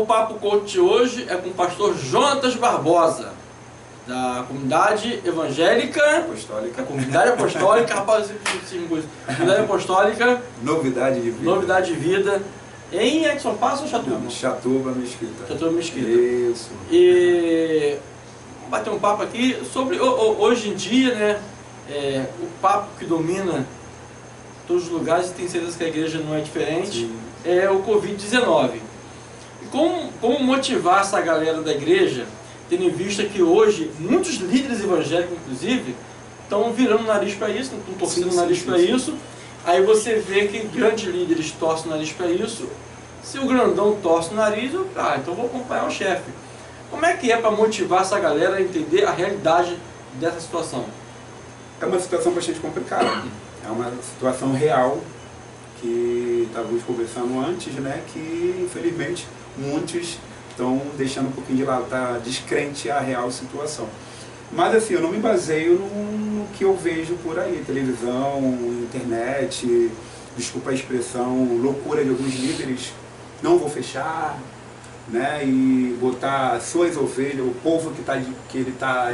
Papo Coach hoje é com o pastor Jonatas Barbosa, da Comunidade Evangélica Apostólica. Comunidade Apostólica, rapaz, Comunidade Apostólica Novidade de Vida. Novidade de Vida, em Edson Passo ou Chatuba? Não, Chatuba, Mesquita. Chatuba, Mesquita. Isso. E vamos bater um papo aqui sobre, hoje em dia, né, o papo que domina todos os lugares, e tenho certeza que a igreja não é diferente, Sim. é o Covid-19. E como motivar essa galera da igreja, tendo em vista que hoje muitos líderes evangélicos, inclusive, estão virando o nariz para isso, estão torcendo o nariz para isso. Aí você vê que grandes líderes torcem o nariz para isso. Se o grandão torce o nariz, então vou acompanhar o chefe. Como é que é para motivar essa galera a entender a realidade dessa situação? É uma situação bastante complicada. É uma situação real que estávamos conversando antes, né? Que infelizmente muitos estão deixando um pouquinho de lado, tá descrente à real situação. Mas assim, eu não me baseio no que eu vejo por aí, televisão, internet, desculpa a expressão, loucura de alguns líderes, não vou fechar, né, e botar suas ovelhas, o povo que ele está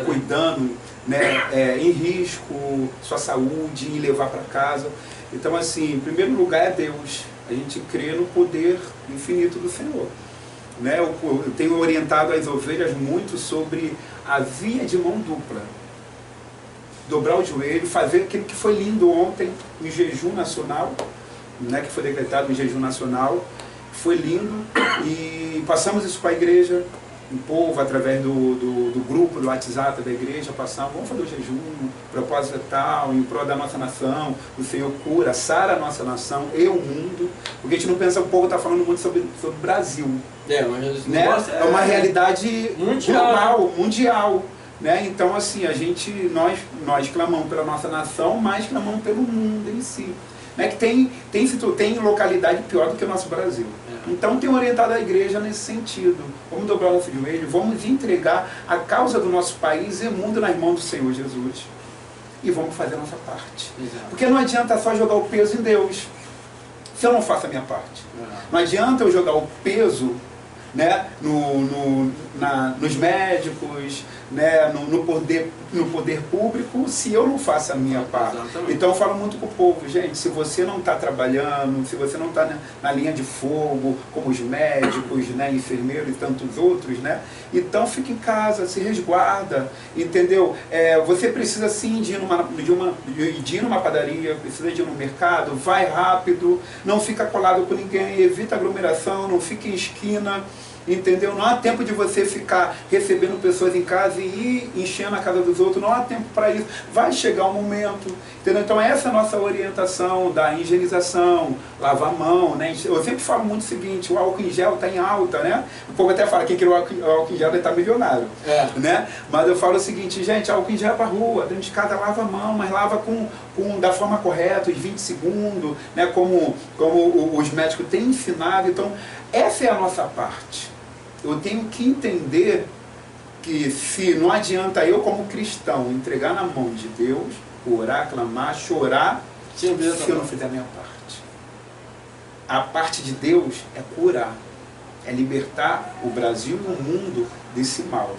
cuidando, né, em risco, sua saúde, e levar para casa. Então assim, em primeiro lugar é Deus, a gente crê no poder infinito do Senhor. Né, eu tenho orientado as ovelhas muito sobre a via de mão dupla. Dobrar o joelho, fazer aquilo que foi lindo ontem, em jejum nacional, né, que foi decretado em jejum nacional, foi lindo, e passamos isso para a igreja, o povo, através do grupo, do WhatsApp da igreja, passamos, vamos fazer o jejum, propósito tal, em prol da nossa nação, o Senhor cura, sara a nossa nação e o mundo, porque a gente não pensa, o povo está falando muito sobre o Brasil, Mas né? É uma realidade mundial, global, mundial, né? Então assim, nós clamamos pela nossa nação, mas clamamos pelo mundo em si. Né, que tem localidade pior do que o nosso Brasil. Então tem orientado a igreja nesse sentido. Vamos dobrar o nosso joelho, vamos entregar a causa do nosso país e mundo nas mãos do Senhor Jesus. E vamos fazer a nossa parte. Exato. Porque não adianta só jogar o peso em Deus, se eu não faço a minha parte. Não adianta eu jogar o peso, né, nos médicos, né, no poder público, se eu não faço a minha parte. Exatamente. Então eu falo muito com o povo, gente, se você não está trabalhando, se você não está na linha de fogo, como os médicos, né, enfermeiros e tantos outros, né, então fica em casa, se resguarda, entendeu? Você precisa sim de ir numa padaria, precisa de ir no mercado, vai rápido, não fica colado com ninguém, evita aglomeração, não fica em esquina. Entendeu? Não há tempo de você ficar recebendo pessoas em casa e ir enchendo a casa dos outros, não há tempo para isso. Vai chegar um momento, entendeu? Então essa é a nossa orientação da higienização, lavar a mão, né? Eu sempre falo muito o seguinte, o álcool em gel está em alta, né? O povo até fala, quem quer o álcool em gel deve estar milionário, né? Mas eu falo o seguinte, gente, álcool em gel é para rua, dentro de casa lava a mão, mas lava da forma correta, os 20 segundos, né? Como os médicos têm ensinado. Então essa é a nossa parte. Eu tenho que entender que se não adianta eu como cristão entregar na mão de Deus, orar, clamar, chorar, se eu não fizer a minha parte. A parte de Deus é curar, é libertar o Brasil e o mundo desse mal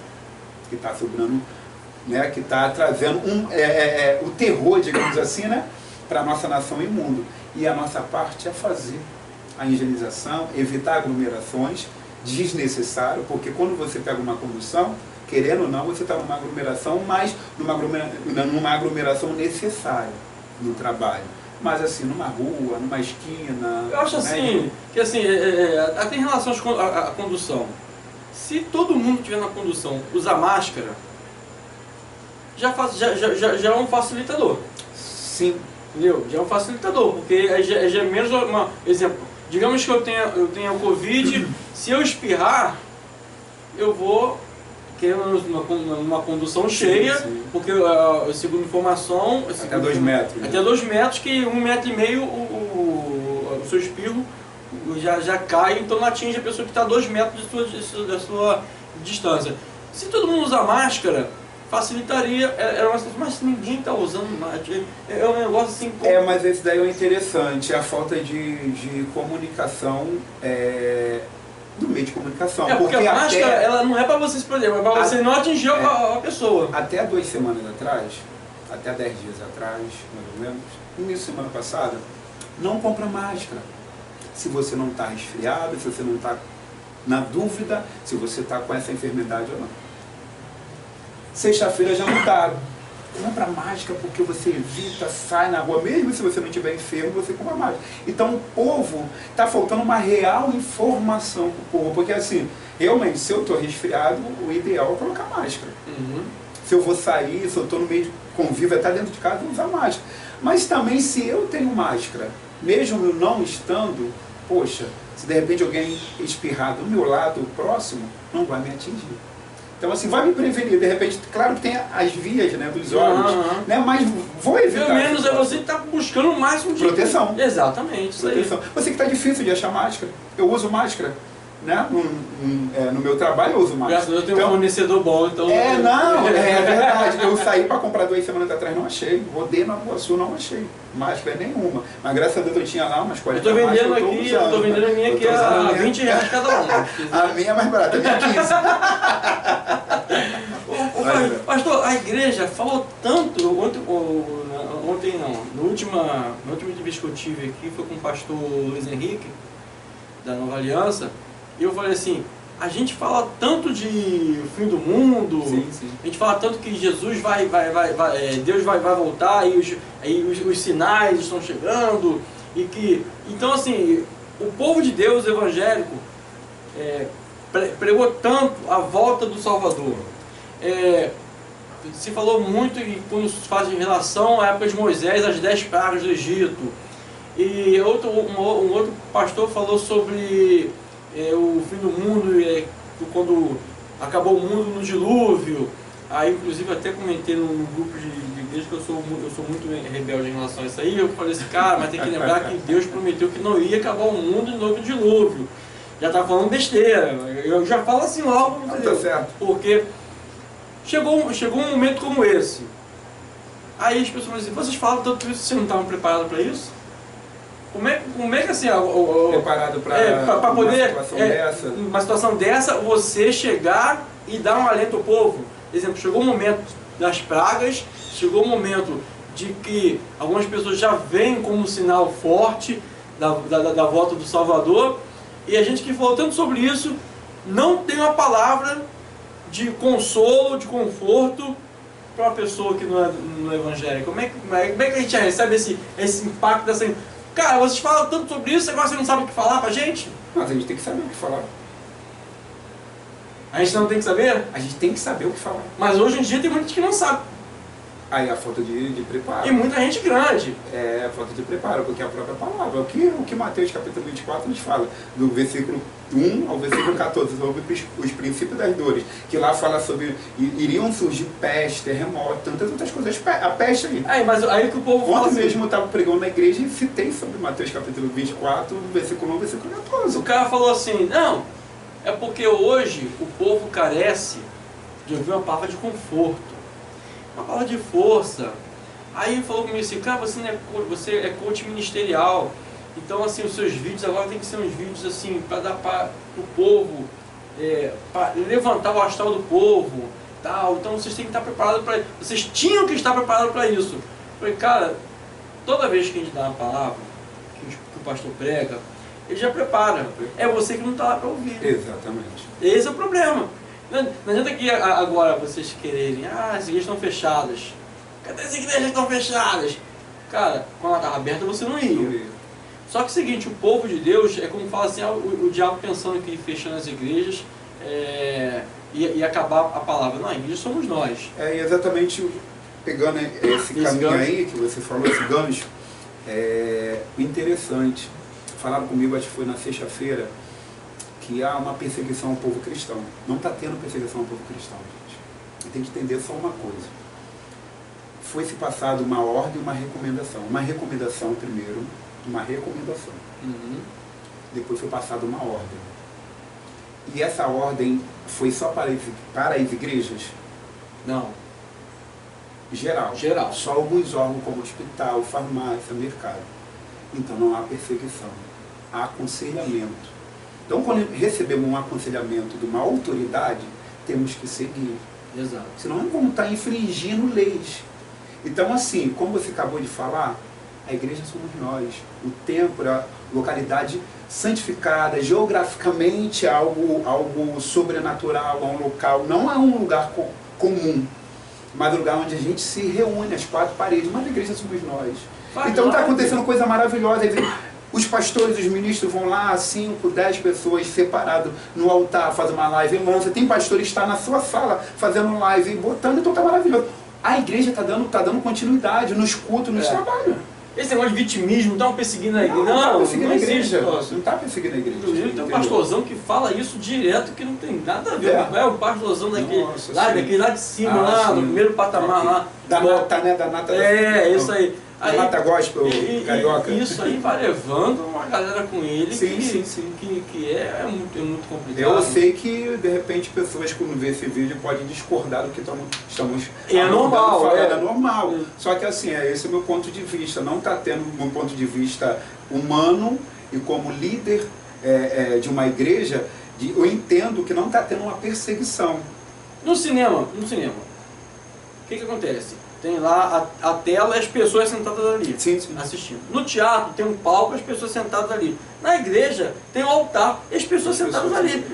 que está sobrando, né, que está trazendo o terror, digamos assim, né, para a nossa nação e mundo. E a nossa parte é fazer a higienização, evitar aglomerações, desnecessário, porque quando você pega uma condução, querendo ou não, você está numa aglomeração, mas numa aglomeração necessária no trabalho. Mas assim, numa rua, numa esquina... Eu acho assim, que assim, até em relação à condução, se todo mundo estiver na condução usar máscara, já é um facilitador. Sim. Entendeu? Já é um facilitador, porque já é menos exemplo. Digamos que eu tenha o Covid, se eu espirrar, eu vou numa condução cheia, sim. Porque segundo informação... Até 2 metros. Até 2 metros, que 1,5 metro o seu espirro já cai, então não atinge a pessoa que está a 2 metros da sua distância. Se todo mundo usar máscara, facilitaria, mas ninguém está usando máscara. É um negócio assim... Mas esse daí é interessante, a falta de comunicação do meio de comunicação. Porque a máscara, ela não é para você se proteger, é para você não atingir a pessoa. Até 2 semanas atrás, até 10 dias atrás, mais ou menos, no início da semana passada, não compra máscara. Se você não está resfriado, se você não está na dúvida se você está com essa enfermidade ou não. Sexta-feira já mudaram. Compra máscara porque você evita, sai na rua, mesmo se você não estiver enfermo, você compra máscara. Então o povo, está faltando uma real informação para o povo, porque assim, realmente, se eu estou resfriado, o ideal é colocar máscara. Se eu vou sair, se eu estou no meio de convívio, até dentro de casa, eu vou usar máscara. Mas também se eu tenho máscara, mesmo eu não estando, poxa, se de repente alguém espirrar do meu lado próximo, não vai me atingir. Então assim, vai me prevenir, de repente, claro que tem as vias, né, dos olhos, né, mas vou evitar. Pelo menos é você que está buscando o máximo de proteção. Exatamente, isso proteção. aí. Você que está difícil de achar máscara, eu uso máscara. Né? No meu trabalho eu uso máscara. Graças a Deus eu tenho um fornecedor bom, então... É verdade. Eu saí para comprar 2 semanas atrás, não achei. Rodei na Rua Sul, não achei máscara nenhuma. Mas graças a Deus eu tinha lá umas 40 eu tô vendendo aqui, eu tô vendendo a minha aqui a R$20 cada uma. A minha é mais barata, a minha é 15. Pastor, a igreja falou tanto, ontem não, na última entrevista que eu tive aqui foi com o pastor Luiz Henrique, da Nova Aliança, e eu falei assim, a gente fala tanto de fim do mundo, a gente fala tanto que Jesus Deus vai voltar, e os sinais estão chegando, e que, então assim, o povo de Deus evangélico pregou tanto a volta do Salvador. Se falou muito, e quando se faz em relação à época de Moisés, as 10 pragas do Egito. E um outro pastor falou sobre o fim do mundo, quando acabou o mundo no dilúvio. Aí inclusive até comentei no grupo de igreja que eu sou muito rebelde em relação a isso aí. Eu falei assim, cara, mas tem que lembrar que Deus prometeu que não ia acabar o mundo de novo dilúvio. Já tá falando besteira, eu já falo assim logo, tá certo. Porque chegou um momento como esse. Aí as pessoas dizem, vocês falam tanto isso, vocês não estavam preparados para isso? Como é que assim, preparado para poder, uma situação dessa, você chegar e dar um alento ao povo? Por exemplo, chegou o momento das pragas, chegou o momento de que algumas pessoas já veem como sinal forte da volta do Salvador, e a gente que falou tanto sobre isso, não tem uma palavra de consolo, de conforto para uma pessoa que não é evangélica. Como é que a gente recebe esse impacto dessa... Cara, vocês falam tanto sobre isso, agora você não sabe o que falar pra gente? Mas a gente tem que saber o que falar. A gente não tem que saber? A gente tem que saber o que falar. Mas hoje em dia tem muita gente que não sabe. Aí a falta de preparo. E muita gente grande. É, a falta de preparo, porque é a própria palavra. O que Mateus capítulo 24 nos fala, do versículo 1 ao versículo 14, sobre os princípios das dores, que lá fala sobre iriam surgir peste, terremoto, tantas outras coisas. A peste aí. Mas aí que o povo fala assim, mesmo eu estava pregando na igreja e citei sobre Mateus capítulo 24, versículo 1, versículo 14. O cara falou assim, não, é porque hoje o povo carece de ouvir uma palavra de conforto, uma palavra de força. Aí ele falou comigo assim, cara, você é coach ministerial, então assim, os seus vídeos agora tem que ser uns vídeos assim, para dar para o povo, para levantar o astral do povo, tal. Então vocês têm que estar preparados para isso, vocês tinham que estar preparados para isso. Eu falei, cara, toda vez que a gente dá uma palavra, que o pastor prega, ele já prepara, é você que não está lá para ouvir. Exatamente. Esse é o problema. Não adianta que agora vocês quererem, as igrejas estão fechadas. Cadê as igrejas estão fechadas? Cara, quando ela estava aberta você não ia. Só que é o seguinte, o povo de Deus, é como fala assim, o diabo pensando que fechando as igrejas ia acabar a palavra. Não, a igreja somos nós. É exatamente, pegando esse caminho aí que você falou, esse gancho, interessante. Falaram comigo, acho que foi na sexta-feira, que há uma perseguição ao povo cristão. Não está tendo perseguição ao povo cristão, gente. E tem que entender só uma coisa. Foi-se passado uma ordem e uma recomendação. Uma recomendação primeiro, uma recomendação. Depois foi passada uma ordem. E essa ordem foi só para as igrejas? Não. Geral. Só alguns órgãos como hospital, farmácia, mercado. Então não há perseguição. Há aconselhamento. Então, quando recebemos um aconselhamento de uma autoridade, temos que seguir. Exato. Senão não vamos estar infringindo leis. Então, assim, como você acabou de falar, a igreja somos nós. O templo, a localidade santificada, geograficamente algo sobrenatural, é um local, não é um lugar comum, mas um lugar onde a gente se reúne, as quatro paredes, mas a igreja somos nós. Então está acontecendo coisa maravilhosa. Os pastores, os ministros vão lá, 5, 10 pessoas separados no altar, fazem uma live, lança. Tem pastor que está na sua sala fazendo live e botando, então está maravilhoso. A igreja está dando continuidade nos cultos, nos trabalhos. Esse negócio de vitimismo, estão perseguindo a igreja. Não perseguindo a igreja. Não está perseguindo a igreja. Inclusive tem um pastorzão que fala isso direto, que não tem nada a ver. É o pastorzão daquele lá de cima, lá no primeiro patamar lá. Da nata, né? Da nata. Isso aí. Da nata gospel carioca. Isso aí vai levando uma galera com ele sim. que é muito complicado. Eu sei que, de repente, pessoas quando vê esse vídeo podem discordar do que estamos é normal, falando. É normal. Só que assim, esse é o meu ponto de vista. Não está tendo um ponto de vista humano e como líder de uma igreja, eu entendo que não está tendo uma perseguição. No cinema, o que acontece? Tem lá a tela e as pessoas sentadas ali, assistindo. No teatro tem um palco e as pessoas sentadas ali. Na igreja tem um altar e as pessoas sentadas ali.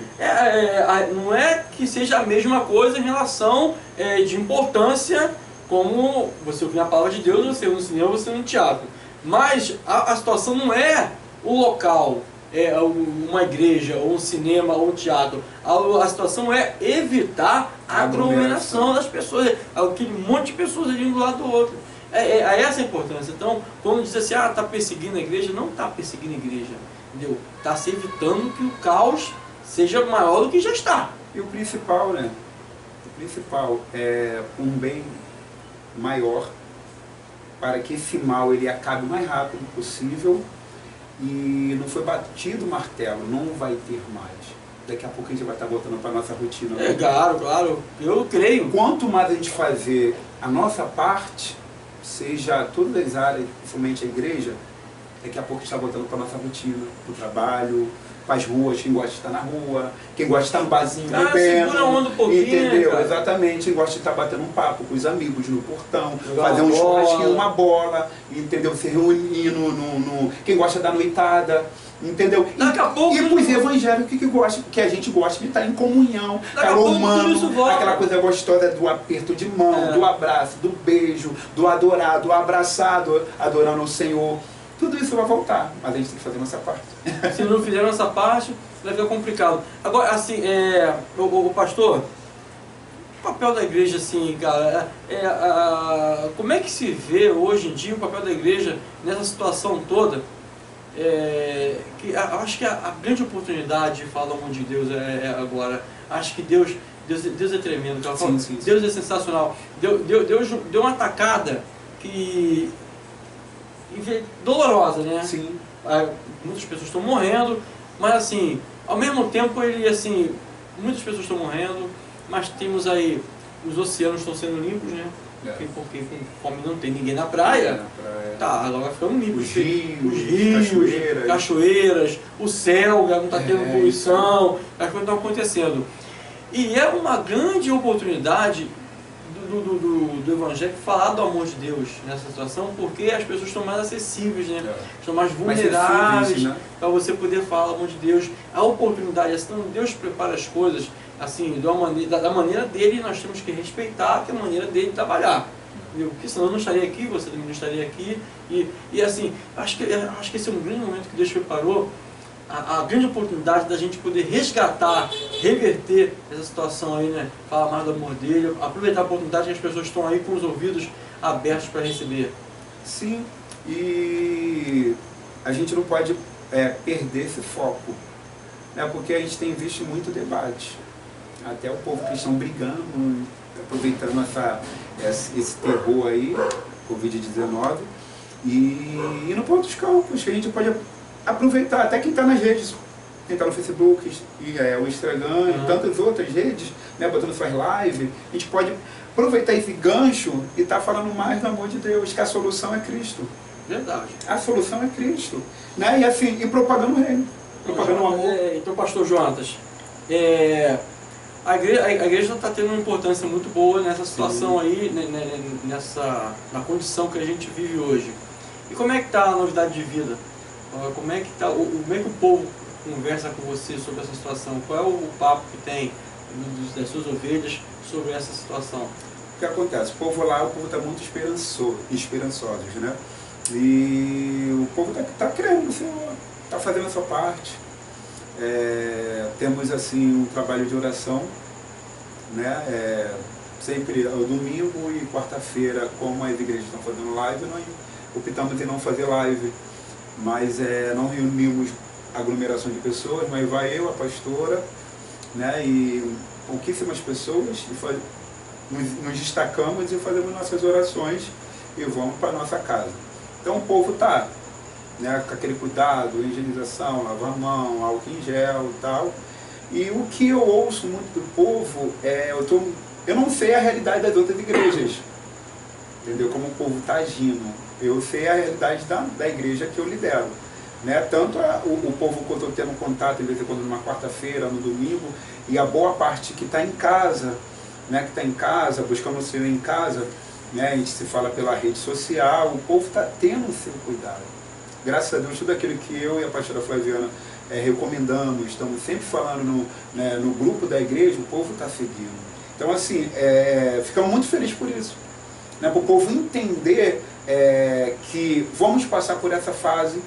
Não é que seja a mesma coisa em relação de importância, como você ouvir a palavra de Deus, você no cinema, você no teatro. Mas a situação não é o local, uma igreja, ou um cinema, ou um teatro. A situação é evitar a aglomeração das pessoas, aquele monte de pessoas ali um do lado do outro. Essa a importância. Então, quando diz assim, está perseguindo a igreja, não está perseguindo a igreja, entendeu? Está se evitando que o caos seja maior do que já está. E o principal, né? O principal é um bem maior para que esse mal ele acabe o mais rápido possível. E não foi batido o martelo, não vai ter mais. Daqui a pouco a gente vai estar voltando para a nossa rotina. Claro, eu creio. Quanto mais a gente fazer a nossa parte, seja todas as áreas, principalmente a igreja, daqui a pouco a gente está voltando para a nossa rotina, para o trabalho, para as ruas, quem gosta de estar na rua, quem gosta de estar no barzinho bebendo, segura a onda um pouquinho, entendeu? Cara. Exatamente, quem gosta de estar batendo um papo com os amigos no portão, fazer um churrasquinho, uma bola, entendeu? Se reunir quem gosta da noitada, entendeu? Daqui a pouco, e os evangélicos que a gente gosta de estar em comunhão, calor humano, aquela coisa gostosa do aperto de mão, do abraço, do beijo, do adorar, do abraçado, adorando o Senhor. Tudo isso vai voltar, mas a gente tem que fazer a nossa parte. Se não fizer a nossa parte, vai ficar complicado. Agora, assim, o pastor, o papel da igreja, assim, cara, como é que se vê hoje em dia o papel da igreja nessa situação toda? Acho que a grande oportunidade de falar do amor de Deus agora. Acho que Deus é tremendo. Sim. Deus é sensacional. Deus deu uma tacada que dolorosa, né? Sim. Muitas pessoas estão morrendo, mas assim, ao mesmo tempo ele assim, muitas pessoas estão morrendo, mas temos aí, os oceanos estão sendo limpos, né? Porque com fome não tem ninguém na praia. Tá, agora vai ficando limpo. Os rios, cachoeiras, o céu não está tendo poluição, as coisas estão acontecendo. E é uma grande oportunidade do Evangelho falar do amor de Deus nessa situação, porque as pessoas estão mais acessíveis, né? Estão mais vulneráveis, né? Para você poder falar do amor de Deus. A oportunidade, assim, Deus prepara as coisas assim, da maneira dele, nós temos que respeitar que é a maneira dele de trabalhar. Porque senão eu não estaria aqui, você também não estaria aqui. E assim, acho que esse é um grande momento que Deus preparou, a grande oportunidade da gente poder resgatar, reverter essa situação aí, né? Falar mais do amor dele, aproveitar a oportunidade que as pessoas estão aí com os ouvidos abertos para receber. Sim, e a gente não pode perder esse foco, né? Porque a gente tem visto muito debate, até o povo cristão brigando, aproveitando esse terror aí, Covid-19, e indo para outros campos, que a gente pode aproveitar, até quem está nas redes, quem está no Facebook, o Instagram e tantas outras redes, né, botando suas lives, a gente pode aproveitar esse gancho e estar falando mais do amor de Deus, que a solução é Cristo. Verdade. A solução é Cristo. Né? E assim, e propagando o reino. propagando o amor. Então, pastor Jonatas, a igreja está tendo uma importância muito boa nessa situação aí, na condição que a gente vive hoje. E como é que está a novidade de vida? Como é que o povo conversa com você sobre essa situação? Qual é o papo que tem das suas ovelhas sobre essa situação? O que acontece? O povo está muito esperançosos, né? E o povo está crendo no Senhor, está fazendo a sua parte. Temos assim um trabalho de oração, né? Sempre ao domingo e quarta-feira, como as igrejas estão fazendo live, nós optamos em não fazer live, mas não reunimos aglomeração de pessoas, mas vai eu, a pastora, né? E pouquíssimas pessoas, nos destacamos e fazemos nossas orações e vamos para a nossa casa. Então o povo está, né, com aquele cuidado, higienização, lavar a mão, álcool em gel e tal. E o que eu ouço muito do povo, eu não sei a realidade das outras igrejas, entendeu? Como o povo está agindo. Eu sei a realidade da igreja que eu lidero. Né? Tanto o povo que eu estou tendo contato, de vez em quando, numa quarta-feira, no domingo, e a boa parte que está em casa, né? Que está em casa, buscando o Senhor em casa, né? A gente se fala pela rede social, o povo está tendo o seu cuidado. Graças a Deus, tudo aquilo que eu e a pastora Flaviana recomendamos, estamos sempre falando no grupo da igreja, o povo está seguindo. Então, assim, ficamos muito felizes por isso. Né? Para o povo entender que vamos passar por essa fase,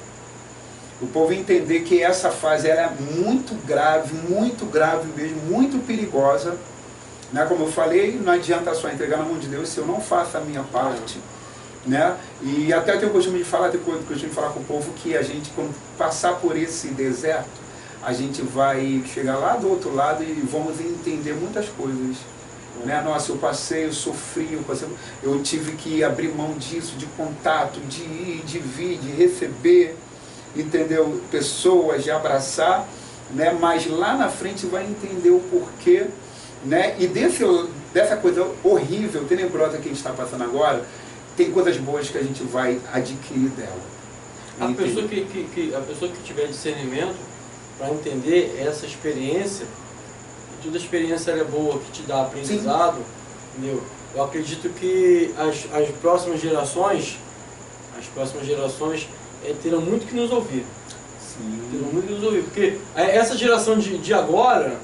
o povo entender que essa fase ela é muito grave mesmo, muito perigosa. Né? Como eu falei, não adianta só entregar na mão de Deus se eu não faço a minha parte. Né? E até tenho o costume de falar, com o povo que a gente, quando passar por esse deserto, a gente vai chegar lá do outro lado e vamos entender muitas coisas. Né? Nossa, eu passei, eu sofri, eu tive que abrir mão disso, de contato, de ir, de vir, de receber, entendeu? Pessoas, de abraçar, né? Mas lá na frente vai entender o porquê, né? E dessa coisa horrível, tenebrosa que a gente está passando agora, tem coisas boas que a gente vai adquirir dela. A pessoa que tiver discernimento para entender essa experiência, e toda experiência é boa, que te dá aprendizado, entendeu? Eu acredito que as próximas gerações terão muito que nos ouvir. Sim. Terão muito que nos ouvir, porque essa geração de agora,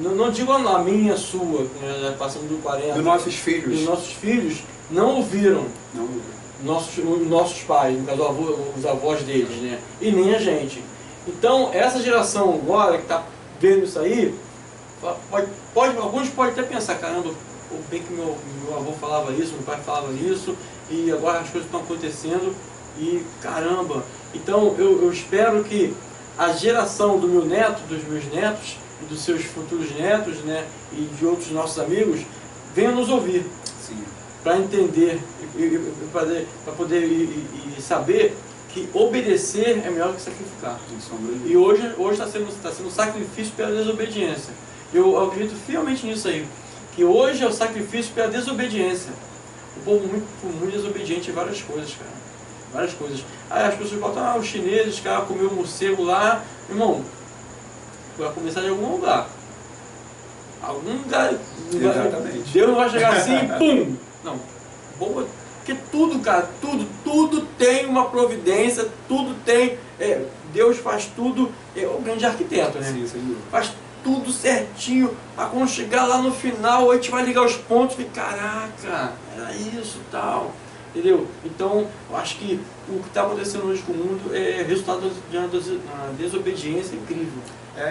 não digo a minha, a sua, que passando do 40, dos nossos filhos, não ouviram nossos pais, no caso os avós deles, né? E nem a gente. Então, essa geração agora que está vendo isso aí, alguns podem até pensar, caramba, bem que meu avô falava isso, meu pai falava isso, e agora as coisas estão acontecendo, e caramba. Então, eu espero que a geração do meu neto, dos meus netos, e dos seus futuros netos, né, e de outros nossos amigos, venham nos ouvir. Para entender, para poder saber que obedecer é melhor que sacrificar. E hoje está sendo sacrifício pela desobediência. Eu acredito fielmente nisso aí, que hoje é o sacrifício pela desobediência. O povo muito desobediente em várias coisas, cara. Várias coisas. Aí as pessoas botam, os chineses, cara, comeu um morcego lá. Irmão, vai começar de algum lugar. Algum lugar. Exatamente. Deus não vai chegar assim, pum! Não. Boa. Porque tudo, cara, tudo tem uma providência, tudo tem. Deus faz tudo. É o grande arquiteto, né? Sim, faz tudo certinho. Para quando chegar lá no final, a gente vai ligar os pontos e caraca, era isso e tal. Entendeu? Então, eu acho que o que está acontecendo hoje com o mundo é resultado de uma desobediência incrível.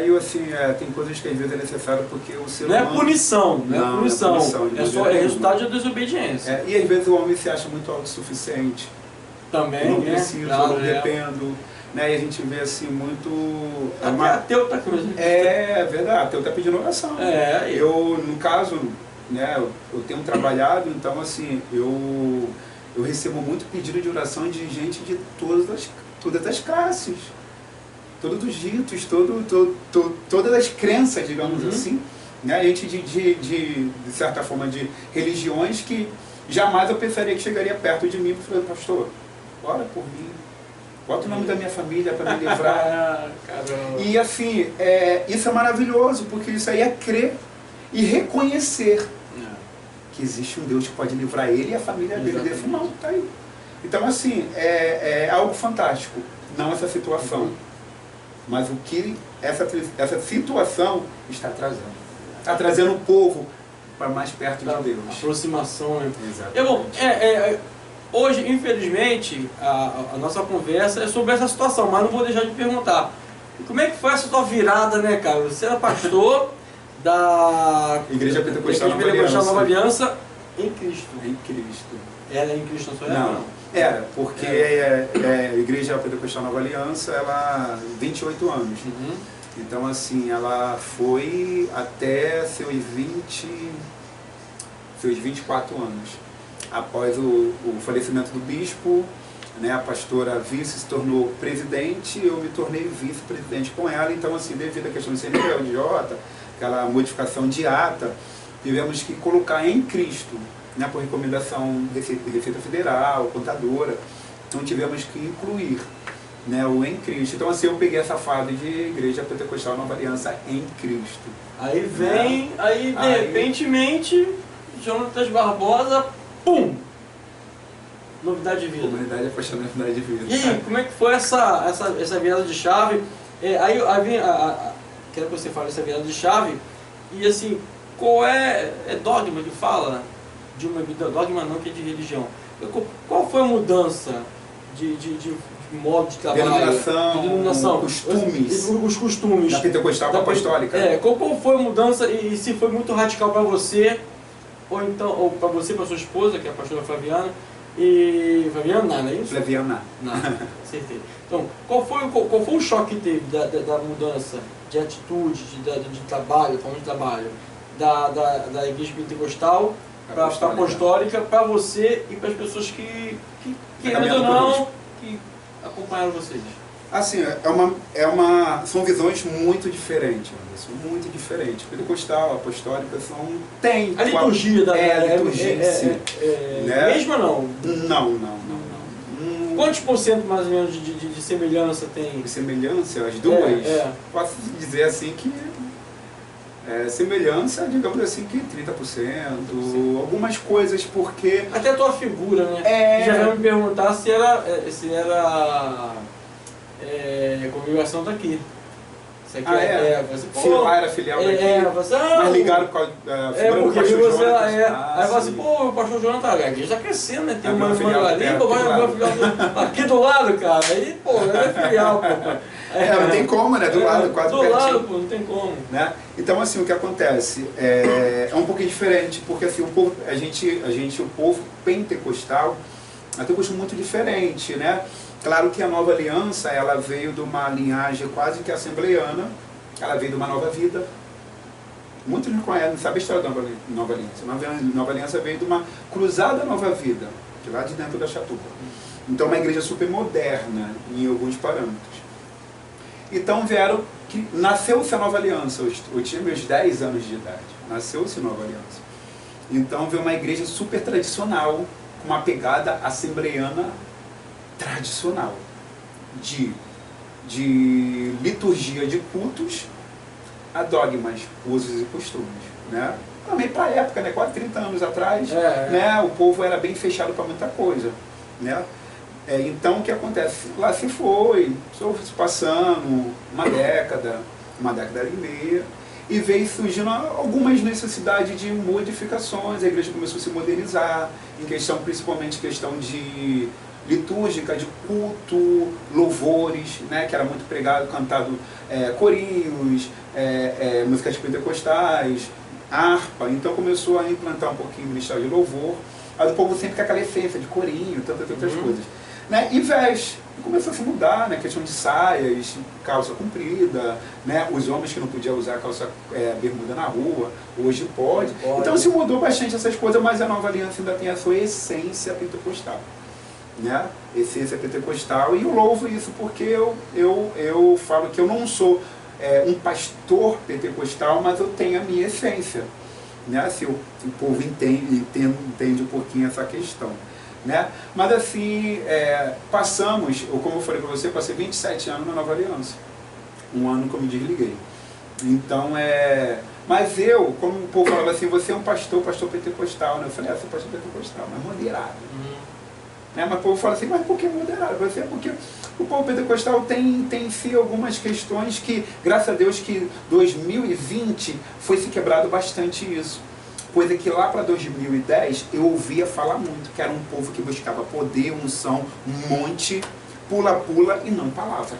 E assim, tem coisas que às vezes é necessário porque o ser humano... Não é punição, é resultado de desobediência. E às vezes o homem se acha muito autossuficiente. Também, eu não preciso, eu não dependo. Né? E a gente vê assim muito... Até ateu está começando. É verdade, ateu está pedindo oração. Eu, no caso, né, eu tenho trabalhado, então assim, eu recebo muito pedido de oração de gente de todas as classes. Todos os ritos, todas as crenças, digamos assim, né? A gente de certa forma de religiões que jamais eu pensaria que chegaria perto de mim e falaria, pastor, ora por mim, Bota o nome da minha família para me livrar. Caramba. E assim, isso é maravilhoso, porque isso aí é crer e reconhecer que existe um Deus que pode livrar ele e a família dele desse mal. Tá aí. Então assim, é algo fantástico, não essa situação, mas o que essa situação está trazendo. Está trazendo o povo para mais perto de Deus. Aproximação, né? Exatamente. Hoje, infelizmente, a nossa conversa é sobre essa situação, mas não vou deixar de perguntar. Como é que foi essa tua virada, né, cara? Você era pastor da Igreja Pentecostal Nova Aliança em Cristo. Em Cristo. Era em Cristo na sua época? Não, era, porque a Igreja Pentecostal Nova Aliança, ela 28 anos. Uhum. Então, assim, ela foi até seus 24 anos. Após o falecimento do bispo, né, a pastora vice se tornou presidente, eu me tornei vice-presidente com ela. Então, assim, devido à questão do CNPJ, aquela modificação de ata, tivemos que colocar em Cristo, né, por recomendação Receita Federal, contadora. Então, tivemos que incluir, né, o em Cristo. Então, assim, eu peguei essa fase de Igreja Pentecostal Nova Aliança em Cristo. Aí vem, repentemente, Jonatas Barbosa, pum! Novidade de vida. Comunidade Apaixonada de Vida. E aí, como é que foi essa virada de chave? Aí vem, quero que você fale essa virada de chave, e assim, qual é dogma que fala de uma vida, dogma não, que é de religião. Qual foi a mudança de modo de trabalho, denominação, costumes, os costumes da Pentecostal Apostólica? Qual foi a mudança e se foi muito radical para você, ou para você, para sua esposa, que é a pastora Flaviana, Flaviana, não é isso? Flaviana. Não, acertei. Então, qual foi o choque que teve da mudança de atitude, de trabalho, forma de trabalho, da igreja pentecostal para a apostólica, para você e para as pessoas que querendo ou não, que acompanharam vocês? Assim, são visões muito diferentes, Anderson, muito diferentes. Pentecostal, apostólica, tem... A liturgia a liturgia em si. Né? Mesma não? Não. Quantos por cento mais ou menos de semelhança tem? De semelhança, as duas? Posso dizer assim que semelhança, digamos assim, que 30%, algumas coisas, porque... Até a tua figura, né? Já vai me perguntar se era congregação daqui. Isso aqui era filial daqui, mas ligaram com a figura do pastor Jonatas. Aí fala assim, pô, o pastor Jonatas, a igreja está crescendo, né? Tem uma filial ali, uma filial aqui do lado, cara. Aí, pô, é filial, pô. Não tem como, né? Do lado, quase do pertinho. lado, pô, não tem como. Né? Então, assim, o que acontece é um pouquinho diferente, porque assim, o povo pentecostal, tem um gosto muito diferente, né? Claro que a Nova Aliança, ela veio de uma linhagem quase que assembleiana, ela veio de uma nova vida. Muitos não conhecem, não sabem a história da Nova Aliança. A Nova Aliança veio de uma cruzada Nova Vida, de lá de dentro da Chatuba. Então, uma igreja super moderna, em alguns parâmetros. Então, nasceu-se a Nova Aliança. Eu tinha meus 10 anos de idade, nasceu-se a Nova Aliança. Então, veio uma igreja super tradicional, com uma pegada assembleiana tradicional, de liturgia de cultos a dogmas, usos e costumes, né? Também para a época, né? Quase 30 anos atrás, né? O povo era bem fechado para muita coisa, né? Então o que acontece? Lá se foi passando uma década e meia, e veio surgindo algumas necessidades de modificações. A igreja começou a se modernizar, principalmente questão de litúrgica, de culto, louvores, né, que era muito pregado, cantado corinhos, músicas pentecostais, harpa. Então começou a implantar um pouquinho o ministério de louvor, mas o povo sempre com aquela essência de corinho, tantas outras coisas. Né? E veste, começou a se mudar, né? Questão de saias, calça comprida, né? Os homens que não podiam usar calça bermuda na rua, hoje pode. Então se mudou bastante essas coisas, mas a Nova Aliança ainda tem a sua essência pentecostal. Né? Essência pentecostal, e eu louvo isso porque eu falo que eu não sou um pastor pentecostal, mas eu tenho a minha essência, né? Se o povo entende um pouquinho essa questão, né? Mas assim, passamos, ou como eu falei para você, passei 27 anos na Nova Aliança. Um ano que eu me desliguei. Então, mas eu, como o povo falava assim, você é um pastor pentecostal, né? Eu falei, sou pastor pentecostal, mas moderado. Né? Mas o povo fala assim, mas por que moderado? Você porque o povo pentecostal tem em si algumas questões que, graças a Deus, que 2020 foi se quebrado bastante isso. Coisa que lá para 2010 eu ouvia falar muito, que era um povo que buscava poder, unção, um monte, pula-pula e não palavra.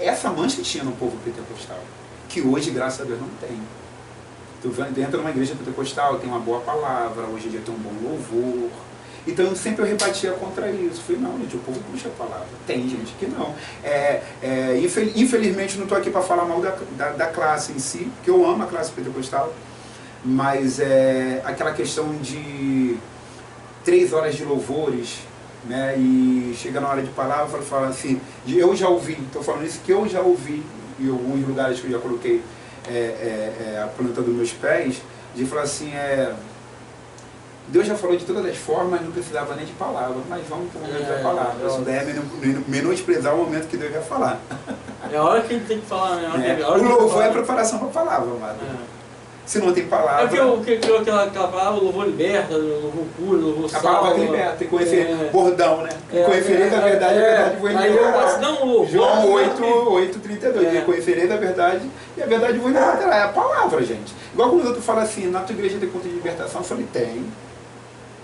Essa mancha tinha no povo pentecostal, que hoje, graças a Deus, não tem. Tu entra numa igreja pentecostal, tem uma boa palavra, hoje em dia tem um bom louvor. Então eu rebatia contra isso. Falei, não, gente, o povo puxa a palavra. Tem gente que não. Infelizmente não estou aqui para falar mal da classe em si, porque eu amo a classe pentecostal. Mas aquela questão de 3 horas de louvores, né, e chega na hora de palavra e fala assim, eu já ouvi, estou falando isso que eu já ouvi, em alguns lugares que eu já coloquei a planta dos meus pés, de falar assim, Deus já falou de todas as formas, não precisava nem de palavra, mas vamos para o momento da palavra. Isso daí é menosprezar o momento que Deus vai falar. É a hora que a gente tem que falar, né? O louvor é a preparação para a palavra, amado. Se não tem palavra... Aquela palavra, o louvor liberta, o louvor cura, o louvor salva. A palavra que liberta, tem que conhecer bordão, né? Conhecereis a verdade, a verdade vos libertará. João 8:32. Conhecereis a verdade e a verdade vos libertará. É a palavra, gente. Igual quando eu falo assim, na tua igreja tem culto de libertação, eu falei, tem.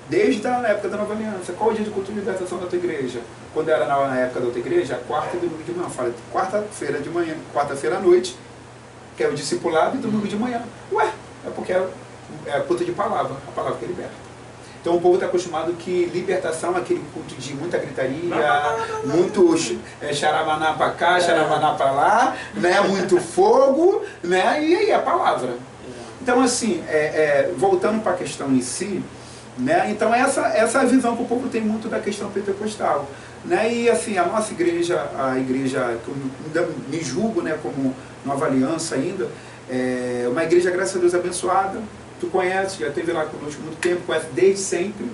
Desde a época da Nova Aliança. Qual é o dia de culto de libertação da tua igreja? Quando era na época da outra igreja, a quarta e domingo de manhã. Eu falei, quarta-feira de manhã, quarta-feira à noite, que é o discipulado, e domingo de manhã. Ué, é porque é culto de palavra, a palavra que liberta. Então o povo está acostumado que libertação é aquele culto de muita gritaria, muito xaramaná para cá, xaramaná para lá, né? Muito fogo, né? E aí a palavra. Então assim, voltando para a questão em si, né? Então essa é a visão que o povo tem muito da questão pentecostal. Né? E assim, a nossa igreja, a igreja que eu ainda me julgo, né, como Nova Aliança ainda, é uma igreja, graças a Deus, abençoada. Tu conhece, já esteve lá conosco há muito tempo, conhece desde sempre.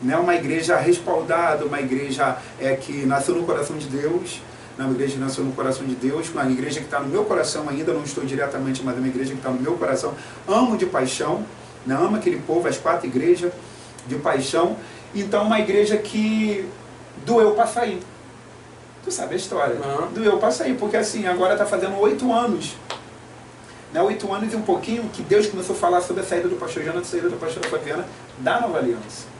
Né? Uma igreja respaldada, uma igreja que nasceu no coração de Deus. Uma igreja que nasceu no coração de Deus, uma igreja que está no meu coração ainda, não estou diretamente, mas é uma igreja que está no meu coração. Amo de paixão, né? Amo aquele povo, as 4 igrejas de paixão. Então uma igreja que doeu para sair. Tu sabe a história. Doeu para sair, porque assim, agora está fazendo 8 anos. Né, 8 anos e um pouquinho que Deus começou a falar sobre a saída do pastor Jonathan, a saída da pastora Fabiana da Nova Aliança.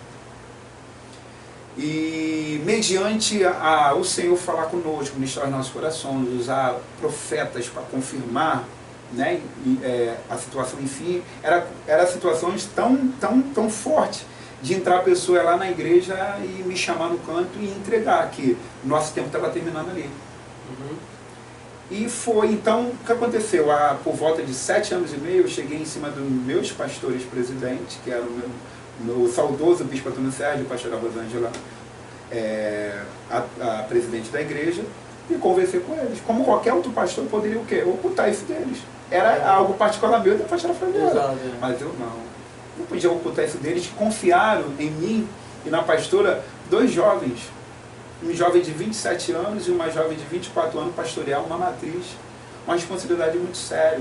E mediante o Senhor falar conosco, ministrar os nossos corações, usar profetas para confirmar, né, a situação em si, era situações tão fortes de entrar a pessoa lá na igreja e me chamar no canto e entregar, que o nosso tempo estava terminando ali. E foi, então, o que aconteceu? Por volta de 7 anos e meio, eu cheguei em cima dos meus pastores presidentes, que era o meu saudoso bispo Antônio Sérgio, pastor da Rosângela, a presidente da igreja, e conversei com eles. Como qualquer outro pastor poderia o quê? Ocultar isso deles. Era algo particular meu da pastora Fabiana. Mas eu não podia ocultar isso deles, que confiaram em mim e na pastora 2 jovens. Um jovem de 27 anos e uma jovem de 24 anos pastorear uma matriz. Uma responsabilidade muito séria.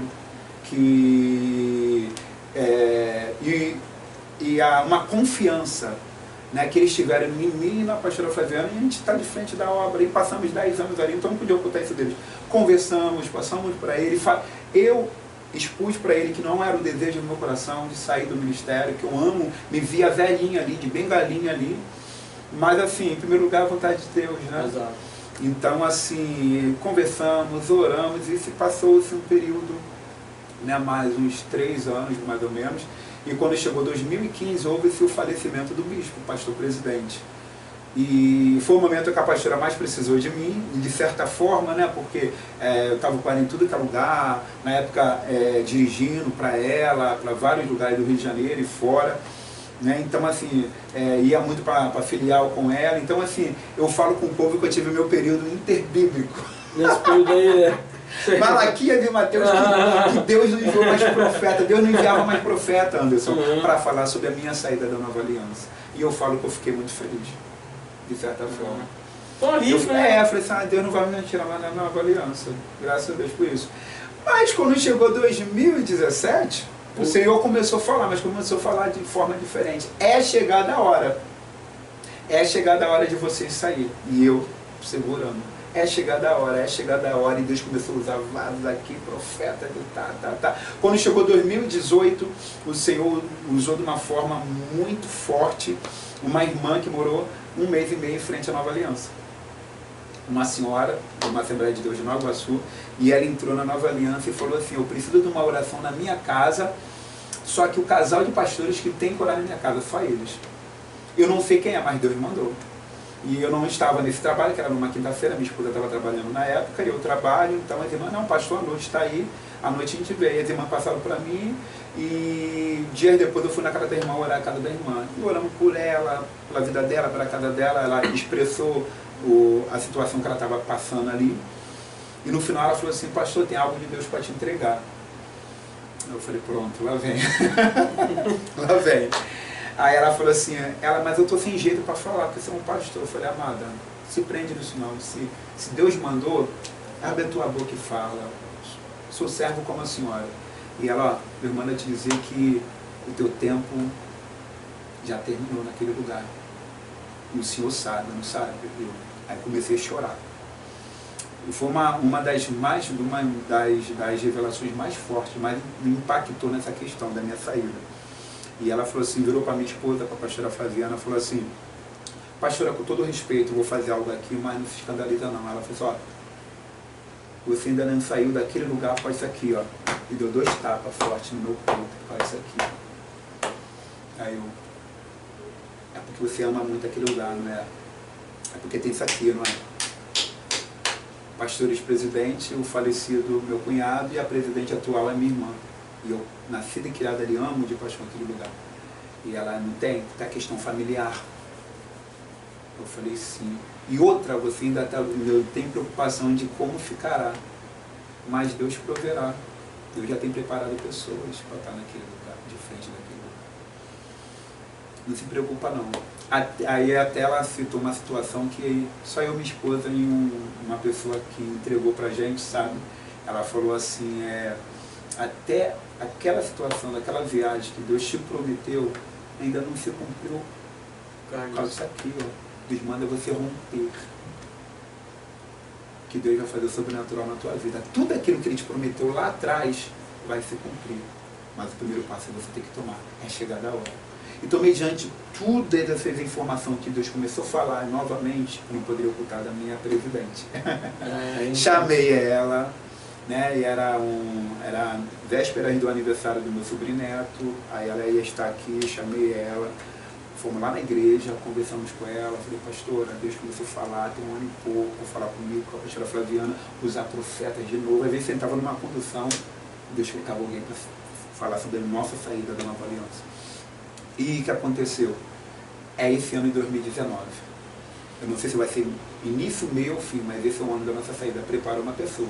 Uma confiança, né, que eles tiveram em mim e na pastora Fabiana, e a gente está de frente da obra. E passamos 10 anos ali, então não podia ocultar isso deles. Conversamos, passamos para ele. Eu expus para ele que não era o desejo do meu coração de sair do ministério, que eu amo, me via velhinha ali, de bengalinha ali. Mas assim, em primeiro lugar, a vontade de Deus, né? Exato. Então assim, conversamos, oramos e se passou-se um período, né, mais uns 3 anos, mais ou menos. E quando chegou 2015, houve-se o falecimento do bispo, pastor presidente. E foi o momento que a pastora mais precisou de mim, de certa forma, né, porque eu estava com ela em tudo que é lugar, na época dirigindo para ela, para vários lugares do Rio de Janeiro e fora. Né? Então, assim, ia muito para filial com ela. Então, assim, eu falo com o povo que eu tive o meu período interbíblico. Nesse período aí, Malaquias e Mateus, que Deus não enviou mais profeta, Deus não enviava mais profeta, Anderson, para falar sobre a minha saída da Nova Aliança. E eu falo que eu fiquei muito feliz, de certa forma. Eu falei assim, Deus não vai me tirar mais na Nova Aliança, graças a Deus por isso. Mas quando chegou 2017, o Senhor começou a falar, mas começou a falar de forma diferente. É chegada a hora. É chegada a hora de vocês sair. E eu segurando. É chegada a hora, é chegada a hora. E Deus começou a usar vasos aqui, profeta, tá. Quando chegou 2018, o Senhor usou de uma forma muito forte uma irmã que morou 1 mês e meio em frente à Nova Aliança. Uma senhora de uma Assembleia de Deus de Nova Iguaçu, e ela entrou na Nova Aliança e falou assim, eu preciso de uma oração na minha casa, só que o casal de pastores que tem que orar na minha casa, só eles. Eu não sei quem é, mas Deus mandou. E eu não estava nesse trabalho, que era numa quinta-feira, minha esposa estava trabalhando na época, e eu trabalho, então as irmãs, não, pastor, a noite está aí, à noite a gente vê. E as irmãs passaram para mim, e dias depois eu fui na casa da irmã, orar a casa da irmã. E oramos por ela, pela vida dela, pela casa dela, ela expressou a situação que ela estava passando ali. E no final ela falou assim, pastor, tem algo de Deus para te entregar. Eu falei, pronto, lá vem. Lá vem. Aí ela falou assim, mas eu estou sem jeito para falar, porque você é um pastor. Eu falei, amada, se prende nisso não. Se Deus mandou, abre a tua boca e fala. Sou servo como a senhora. E ela, ó, eu mando te dizer que o teu tempo já terminou naquele lugar. E o senhor sabe, não sabe? Aí comecei a chorar. E foi uma das revelações mais fortes, mais me impactou nessa questão da minha saída. E ela falou assim, virou para minha esposa, para a pastora Flaviana, falou assim, pastora, com todo respeito, eu vou fazer algo aqui, mas não se escandaliza não. Ela falou assim, ó, você ainda não saiu daquele lugar por isso aqui, ó. E deu 2 tapas fortes no meu peito por isso aqui. Aí eu, é porque você ama muito aquele lugar, não é? É porque tem isso aqui, não é? Pastor ex-presidente, o falecido meu cunhado, e a presidente atual é minha irmã. E eu, nascida e criada ali, amo de paixão aquele lugar. E ela não tem a questão familiar. Eu falei sim. E outra, você ainda tem preocupação de como ficará. Mas Deus proverá. Deus já tem preparado pessoas para estar naquele lugar, de frente daquele lugar. Não se preocupa não. Aí até ela citou uma situação que só eu e minha esposa e uma pessoa que entregou pra gente, sabe? Ela falou assim, até aquela situação, daquela viagem que Deus te prometeu, ainda não se cumpriu. Por causa disso aqui, ó. Deus manda você romper. Que Deus vai fazer o sobrenatural na tua vida. Tudo aquilo que Ele te prometeu lá atrás vai se cumprir. Mas o primeiro passo você tem que tomar. É chegar da hora. Então, mediante tudo essas informações que Deus começou a falar novamente, eu não poderia ocultar da minha presidente. Chamei ela, né, e era véspera do aniversário do meu sobrinho neto, aí ela ia estar aqui, chamei ela, fomos lá na igreja, conversamos com ela, falei, pastora, Deus começou a falar, tem 1 ano e pouco, falar comigo, com a pastora Flaviana, usar profetas de novo. Às vezes sentava numa condução, Deus colocava alguém para falar sobre a nossa saída da Nova Aliança. E o que aconteceu? É esse ano de 2019. Eu não sei se vai ser início, meio ou fim, mas esse é o ano da nossa saída. Preparou uma pessoa.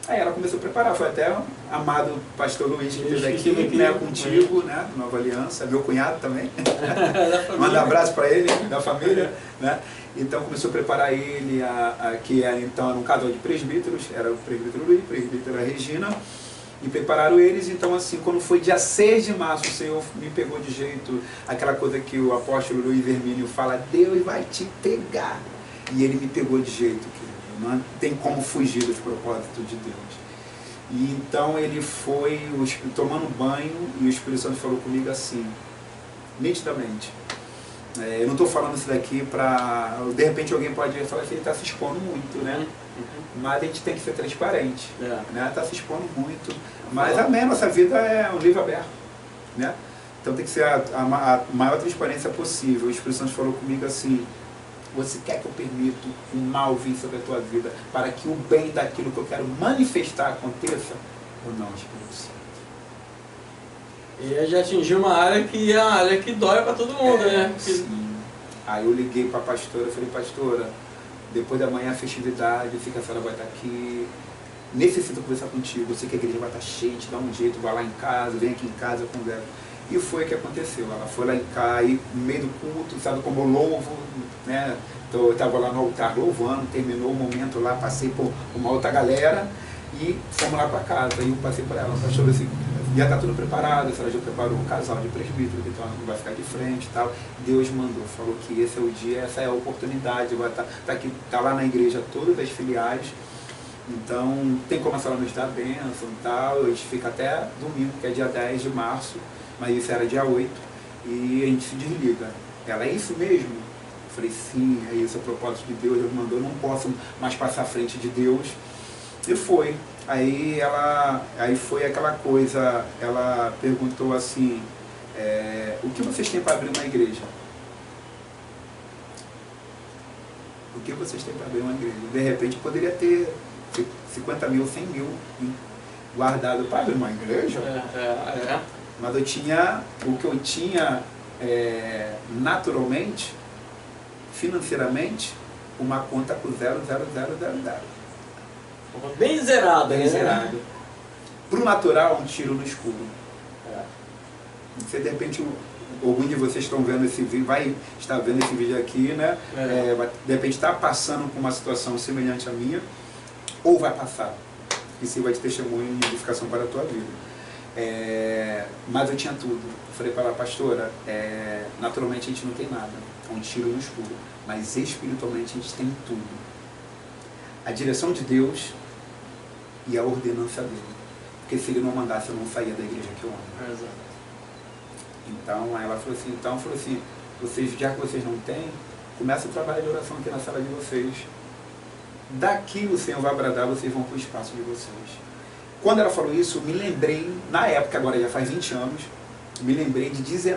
Aí ela começou a preparar, foi até o amado pastor Luiz que esteve aqui, né, contigo, né, Nova Aliança, meu cunhado também. Manda um abraço para ele, da família, né? Então começou a preparar ele, que era um casal de presbíteros, era o presbítero Luiz, presbítera Regina. E prepararam eles, então assim, quando foi dia 6 de março, o Senhor me pegou de jeito, aquela coisa que o apóstolo Luiz Hermínio fala, Deus vai te pegar. E ele me pegou de jeito, querido, não tem como fugir dos propósitos de Deus. E então ele foi tomando banho e o Espírito Santo falou comigo assim, nitidamente. Eu não estou falando isso daqui para... De repente alguém pode falar que ele está se expondo muito, né? Mas a gente tem que ser transparente, né? Está se expondo muito, mas amém, nossa vida é um livro aberto, né? Então tem que ser a maior transparência possível. O Espírito Santo falou comigo assim, você quer que eu permita o mal vir sobre a tua vida para que o bem daquilo que eu quero manifestar aconteça? Ou não, Espírito Santo? E já atingiu uma área que é uma área que dói para todo mundo, né? Sim. Aí eu liguei para a pastora, falei, pastora, depois da manhã a festividade, eu sei que a senhora vai estar aqui, necessito conversar contigo, eu sei que a igreja vai estar cheia, te dá um jeito, vai lá em casa, vem aqui em casa, conversa. E foi o que aconteceu, ela foi lá em cá, aí no meio do culto, sabe como eu louvo, né? Então, eu estava lá no altar louvando, terminou o momento lá, passei por uma outra galera e fomos lá para casa. Aí eu passei para ela, pastor, assim, já está tudo preparado, a senhora já preparou um casal de presbítero, que então vai ficar de frente e tal. Deus mandou, falou que esse é o dia, essa é a oportunidade, vai tá lá na igreja todas as filiais, então tem como a senhora nos dar a bênção e tal, a gente fica até domingo, que é dia 10 de março, mas isso era dia 8, e a gente se desliga. Ela, é isso mesmo? Eu falei, sim, é isso, é o propósito de Deus, Deus mandou, eu não posso mais passar à frente de Deus. E foi. Aí foi aquela coisa, ela perguntou assim, o que vocês têm para abrir uma igreja? O que vocês têm para abrir uma igreja? De repente poderia ter 50 mil, 100 mil guardado para abrir uma igreja. Mas o que eu tinha naturalmente, financeiramente, uma conta com 0,0000. Bem zerado. Bem zerado. Pro natural, um tiro no escuro. Se de repente algum de vocês estão vendo esse vídeo, vai estar vendo esse vídeo aqui, né? De repente está passando por uma situação semelhante à minha, ou vai passar. Isso vai te testemunho de edificação para a tua vida. Mas eu tinha tudo. Eu falei para ela, pastora, naturalmente a gente não tem nada, é um tiro no escuro, mas espiritualmente a gente tem tudo. A direção de Deus e a ordenança dele. Porque se ele não mandasse, eu não saía da igreja que eu amo. Exato. Então, ela falou assim, já que vocês não têm, começa o trabalho de oração aqui na sala de vocês. Daqui o Senhor vai agradar, vocês vão para o espaço de vocês. Quando ela falou isso, eu me lembrei, na época, agora já faz 20 anos, me lembrei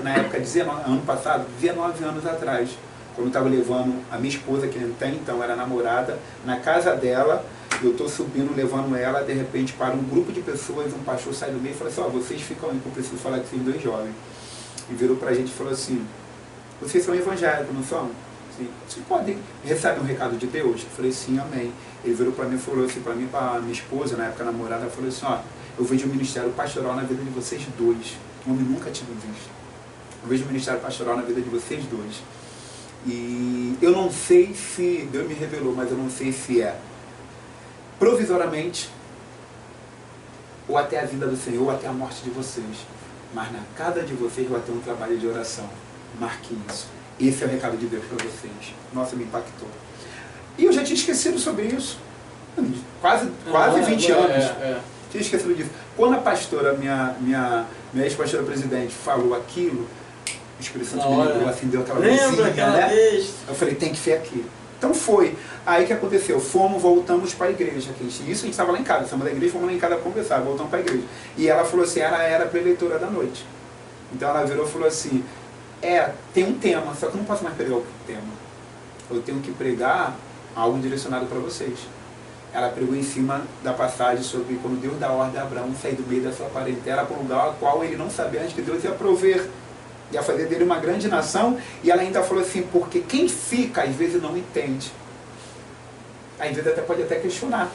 na época, ano passado, 19 anos atrás, quando eu estava levando a minha esposa, que até então era namorada, na casa dela, eu estou subindo, levando ela, de repente para um grupo de pessoas, um pastor sai do meio e fala assim, vocês ficam aí que eu preciso falar com esses dois jovens. E virou para a gente e falou assim, vocês são evangélicos, não são? Vocês podem receber um recado de Deus? Eu falei, sim, amém. Ele virou para mim e falou assim, para a minha esposa, na época namorada, falou assim, eu vejo um ministério pastoral na vida de vocês dois. Eu nunca tinha visto. Eu vejo um ministério pastoral na vida de vocês dois. E eu não sei se, Deus me revelou, mas eu não sei se é provisoriamente, ou até a vinda do Senhor, ou até a morte de vocês. Mas na casa de vocês vai ter um trabalho de oração. Marque isso. Esse é o recado de Deus para vocês. Nossa, me impactou. E eu já tinha esquecido sobre isso. Quase 20 anos. Tinha esquecido disso. Quando a pastora, minha ex-pastora presidente, falou aquilo, o Espírito Santo me lembrou, assim, deu aquela luzinha, né? Eu falei, tem que ser aqui. Então foi. Aí o que aconteceu? Voltamos para a igreja. Isso a gente estava lá em casa, estamos da igreja, fomos lá em casa conversar, voltamos para a igreja. E ela falou assim, ela era preleitora da noite. Então ela virou e falou assim, tem um tema, só que eu não posso mais pregar o tema. Eu tenho que pregar algo direcionado para vocês. Ela pregou em cima da passagem sobre quando Deus dá ordem a Abraão sair do meio da sua parentela para um lugar ao qual ele não sabia antes que Deus ia prover. Ia fazer dele uma grande nação. E ela ainda falou assim, porque quem fica às vezes não entende. Às vezes pode até questionar.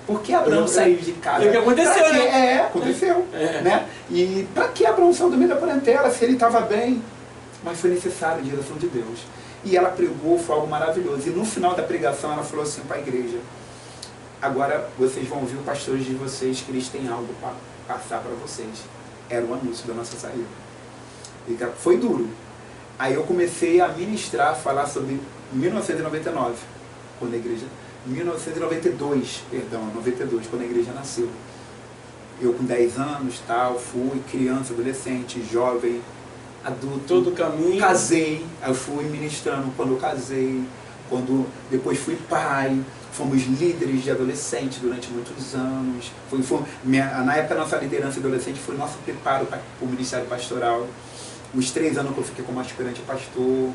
Por que Abraão saiu de casa? O que aconteceu, né? Aconteceu. Né? E para que Abraão saiu do meio da parentela se ele estava bem? Mas foi necessário a direção de Deus. E ela pregou, foi algo maravilhoso. E no final da pregação ela falou assim para a igreja, agora vocês vão ouvir os pastores de vocês que eles têm algo para passar para vocês. Era o anúncio da nossa saída. E foi duro. Aí eu comecei a ministrar, falar sobre 1999, quando a igreja... 1992, perdão, 92, quando a igreja nasceu. Eu com 10 anos, fui criança, adolescente, jovem, adulto. Todo o caminho. Casei, eu fui ministrando quando eu casei, depois fui pai, fomos líderes de adolescente durante muitos anos. Na época a nossa liderança adolescente foi o nosso preparo para o ministério pastoral. Os 3 anos que eu fiquei como aspirante pastor,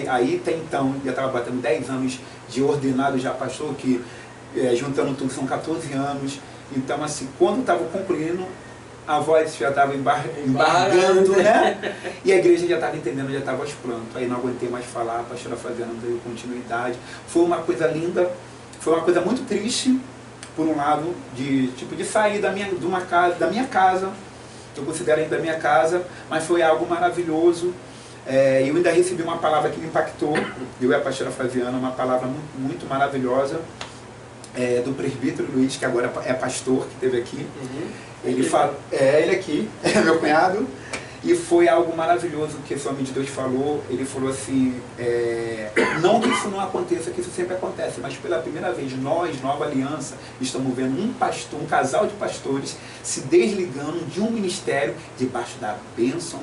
aí até então já estava batendo 10 anos de ordenado já pastor, que juntando tudo são 14 anos. Então assim, quando estava concluindo, a voz já estava embargando, né? E a igreja já estava entendendo, já estava aos prantos. Aí não aguentei mais falar, a pastora fazendo, deu continuidade. Foi uma coisa linda, foi uma coisa muito triste, por um lado, de sair da minha casa, eu considero ainda da minha casa, mas foi algo maravilhoso. Eu ainda recebi uma palavra que me impactou, eu e a pastora Flaviana, uma palavra muito maravilhosa, do presbítero Luiz, que agora é pastor, que esteve aqui. Ele fala, ele aqui, é meu cunhado, e foi algo maravilhoso que esse homem de Deus falou. Ele falou assim, não que isso não aconteça, que isso sempre acontece, mas pela primeira vez nós, Nova Aliança, estamos vendo um casal de pastores se desligando de um ministério debaixo da bênção,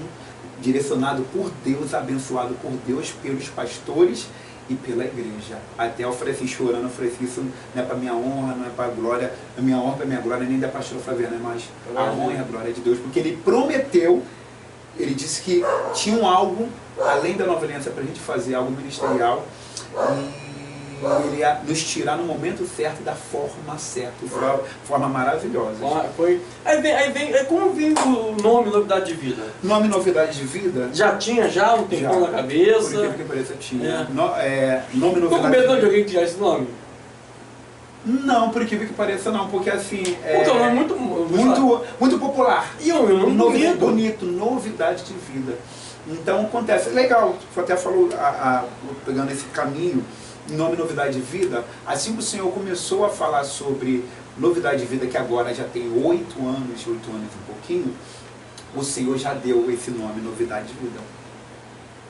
direcionado por Deus, abençoado por Deus, pelos pastores e pela igreja. Até eu ofereci chorando, ofereci isso não é para minha honra, não é para a glória, a minha honra, a minha glória, nem da pastora Flaviana, mas a honra e a glória de Deus, porque ele prometeu, ele disse que tinha algo, além da Nova Aliança, para a gente fazer algo ministerial, e ele ia nos tirar no momento certo, da forma certa, de forma maravilhosa. Como vem o nome Novidade de Vida? Nome Novidade de Vida? Já tinha um tempão na cabeça? Por que pareça, tinha. Nome Ficou com Novidade medo de alguém criar esse nome? Não, por incrível que pareça não, porque assim... Porque é um nome muito popular. E um nome bonito, Novidade de Vida. Então acontece, legal, você até falou, pegando esse caminho, nome Novidade de Vida, assim que o Senhor começou a falar sobre Novidade de Vida, que agora já tem 8 anos e um pouquinho, o Senhor já deu esse nome, Novidade de Vida.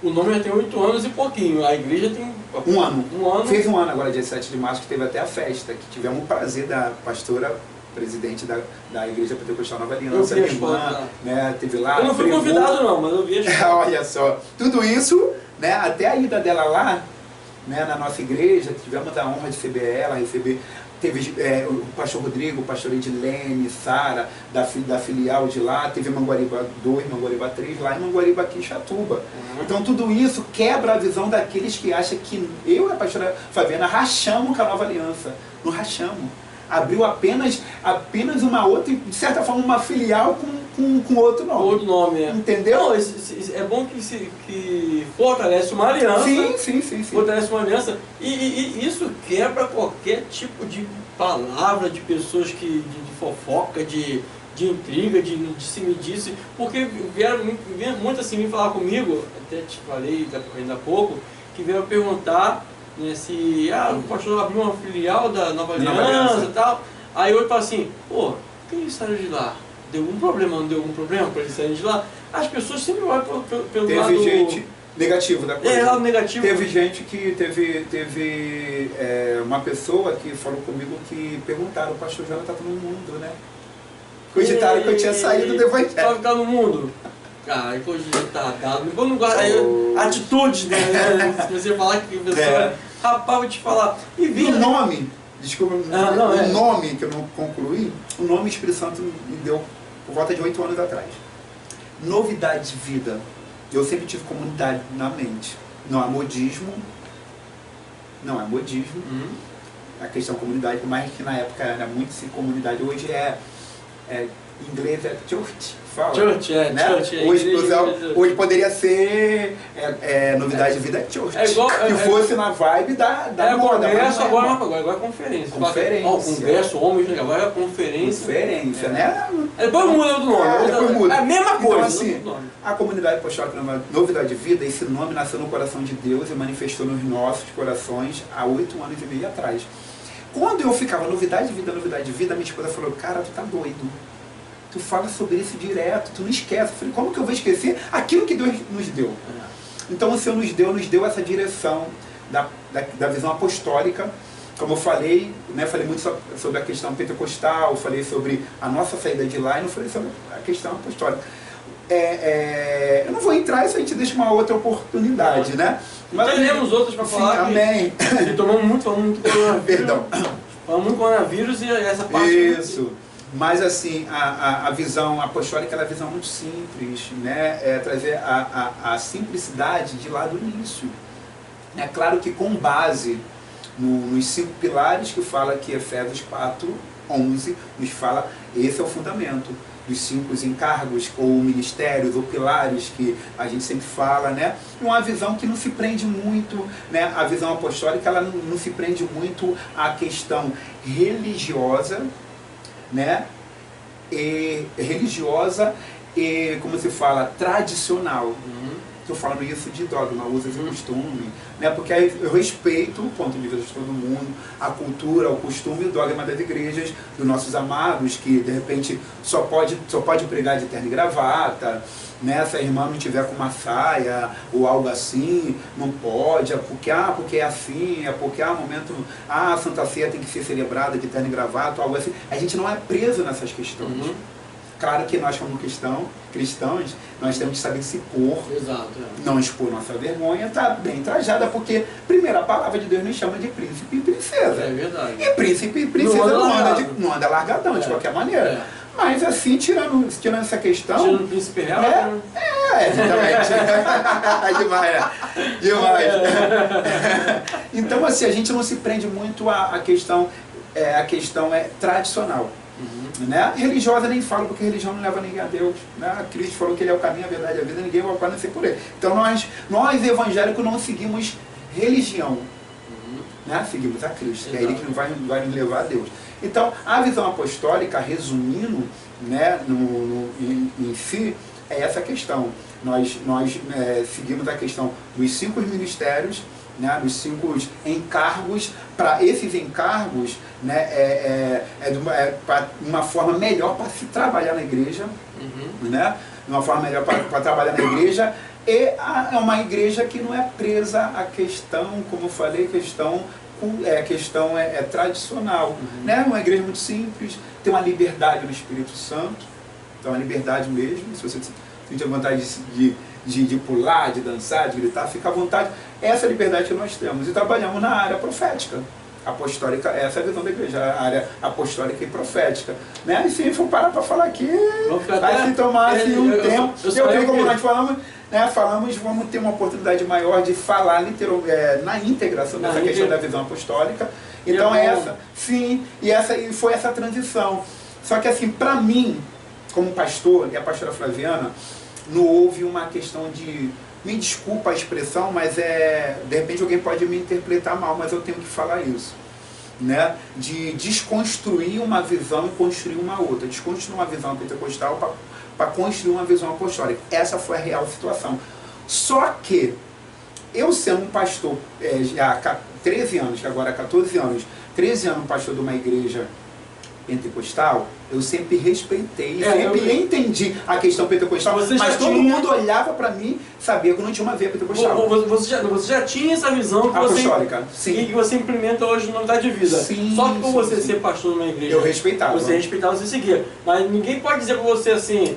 O nome já tem 8 anos e pouquinho, a igreja tem... Um ano. Fez um ano agora, dia 7 de março, que teve até a festa, que tivemos o prazer da pastora presidente da Igreja Pentecostal Nova Aliança, minha irmã, né, teve lá... Eu não fui convidado não, mas eu vi a Olha só, tudo isso, né, até a ida dela lá, né, na nossa igreja, tivemos a honra de receber ela, teve o pastor Rodrigo, o pastor Edilene, Sara, da filial de lá, teve Manguariba 2, Manguariba 3, lá em Manguariba aqui em Chatuba. Então tudo isso quebra a visão daqueles que acham que eu e a pastora Fabiana rachamos com a Nova Aliança. Não rachamos. Abriu apenas uma outra, de certa forma, uma filial com outro nome. Outro nome, Entendeu? Não, é bom que fortalece uma aliança. Sim. Fortalece uma aliança. E isso quebra qualquer tipo de palavra de pessoas de fofoca, de intriga, de disse-me-disse. Porque vieram muito assim me falar comigo, até te falei ainda há pouco, que vieram perguntar, né, se o pastor abriu uma filial da Nova Aliança e tal. Aí outro fala assim, pô, por que eles saíram de lá? Deu algum problema? Não deu algum problema para eles saírem de lá? As pessoas sempre vão pelo lado... Teve gente negativo da coisa. Lado negativo. Teve gente que teve uma pessoa que falou comigo que perguntaram, o pastor Jonas está no mundo, né? Cogitaram que eu tinha saído do evangelho. Para ficar no mundo? Cara, cogitado. Quando guarda atitudes, né? Se você falar que a pessoa... Rapaz, vou te falar. E o nome, desculpa, o nome que eu não concluí, o nome Espírito Santo me deu por volta de 8 anos atrás. Novidade de Vida. Eu sempre tive comunidade na mente. Não é modismo. A questão comunidade, por mais que na época era muito sem comunidade, hoje em inglês é church. Fala, church, né? Hoje poderia ser Novidade de Vida church. Que fosse na vibe da moda. Congresso, agora é conferência. Congresso, homens, agora é conferência. Conferência, né? Depois muda do nome. Depois muda. É a mesma coisa. Então, assim, a comunidade apostólica Novidade de Vida, esse nome nasceu no coração de Deus e manifestou nos nossos corações há 8 anos e meio atrás. Quando eu ficava Novidade de Vida, minha esposa falou, cara, tu tá doido. Tu fala sobre isso direto, tu não esquece. Eu falei, como que eu vou esquecer aquilo que Deus nos deu? Então o Senhor nos deu essa direção da visão apostólica. Como eu falei, né, falei muito sobre a questão pentecostal, falei sobre a nossa saída de lá e não falei sobre a questão apostólica. Eu não vou entrar, isso a gente deixa uma outra oportunidade, né? Mas teremos outras para falar. Amém. E tomamos muito coronavírus. Perdão. Falamos muito coronavírus e essa parte... Isso. Mas assim, a visão apostólica é uma visão muito simples, né? É trazer a simplicidade de lá do início. É claro que com base nos 5 pilares que fala que Efésios 4:11 nos fala, esse é o fundamento. dos 5 encargos, ou ministérios, ou pilares, que a gente sempre fala, né? Uma visão que não se prende muito, né? A visão apostólica, ela não se prende muito à questão religiosa, né? Como se fala, tradicional. Estou falando isso de dogma, uso e costume, né? Porque eu respeito o ponto de vista de todo mundo, a cultura, o costume e o dogma das igrejas, dos nossos amados, que de repente só pode pregar de terno e gravata, né? Se a irmã não tiver com uma saia ou algo assim, não pode, porque é assim, porque a Santa Ceia tem que ser celebrada de terno e gravata, algo assim. A gente não é preso nessas questões. Claro que nós, como cristãos, nós temos que saber se pôr, não expor nossa vergonha, estar bem trajada, porque, primeiro, a palavra de Deus nos chama de príncipe e princesa. É verdade. E príncipe e princesa não anda largadão, de qualquer maneira. Mas, assim, tirando essa questão... Tirando o príncipe real? Exatamente. Demais, né? Demais. Então, assim, a gente não se prende muito à questão, tradicional. Né? Religiosa nem falo, porque religião não leva ninguém a Deus, né? Cristo falou que ele é o caminho, a verdade e a vida, ninguém vai para nascer por ele. Então nós evangélicos não seguimos religião, né? Seguimos a Cristo, que é ele que vai nos levar a Deus. Então a visão apostólica, resumindo, né, em si, é essa questão. Nós seguimos a questão dos 5 ministérios, né, dos 5 encargos. Para esses encargos, né, para uma forma melhor para se trabalhar na igreja, né, uma forma melhor para trabalhar na igreja, e é uma igreja que não é presa à questão, como eu falei, questão tradicional, né, uma igreja muito simples, tem uma liberdade no Espírito Santo, então uma liberdade mesmo, se você sentir vontade de pular, de dançar, de gritar, fica à vontade. Essa é a liberdade que nós temos. E trabalhamos na área profética. Apostólica, essa é a visão da igreja, a área apostólica e profética. Né? E se for parar para falar aqui, vai se tomar assim, um tempo. Eu creio, como nós falamos, vamos ter uma oportunidade maior de falar na integração dessa questão da visão apostólica. Então e foi essa transição. Só que assim, para mim, como pastor, e a pastora Flaviana, não houve uma questão de... Me desculpa a expressão, mas de repente alguém pode me interpretar mal, mas eu tenho que falar isso. Né? De desconstruir uma visão e construir uma outra. Desconstruir uma visão pentecostal para construir uma visão apostólica. Essa foi a real situação. Só que, eu sendo um pastor já há 13 anos, que agora há 14 anos, 13 anos pastor de uma igreja pentecostal, eu sempre respeitei, sempre entendi a questão pentecostal, mas todo mundo olhava para mim, sabia que eu não tinha uma veia pentecostal. Você já tinha essa visão que apostólica, que você implementa hoje no Novidade de Vida. Só que por você ser pastor numa igreja, eu respeitava. Você respeitava, você seguia. Mas ninguém pode dizer para você assim,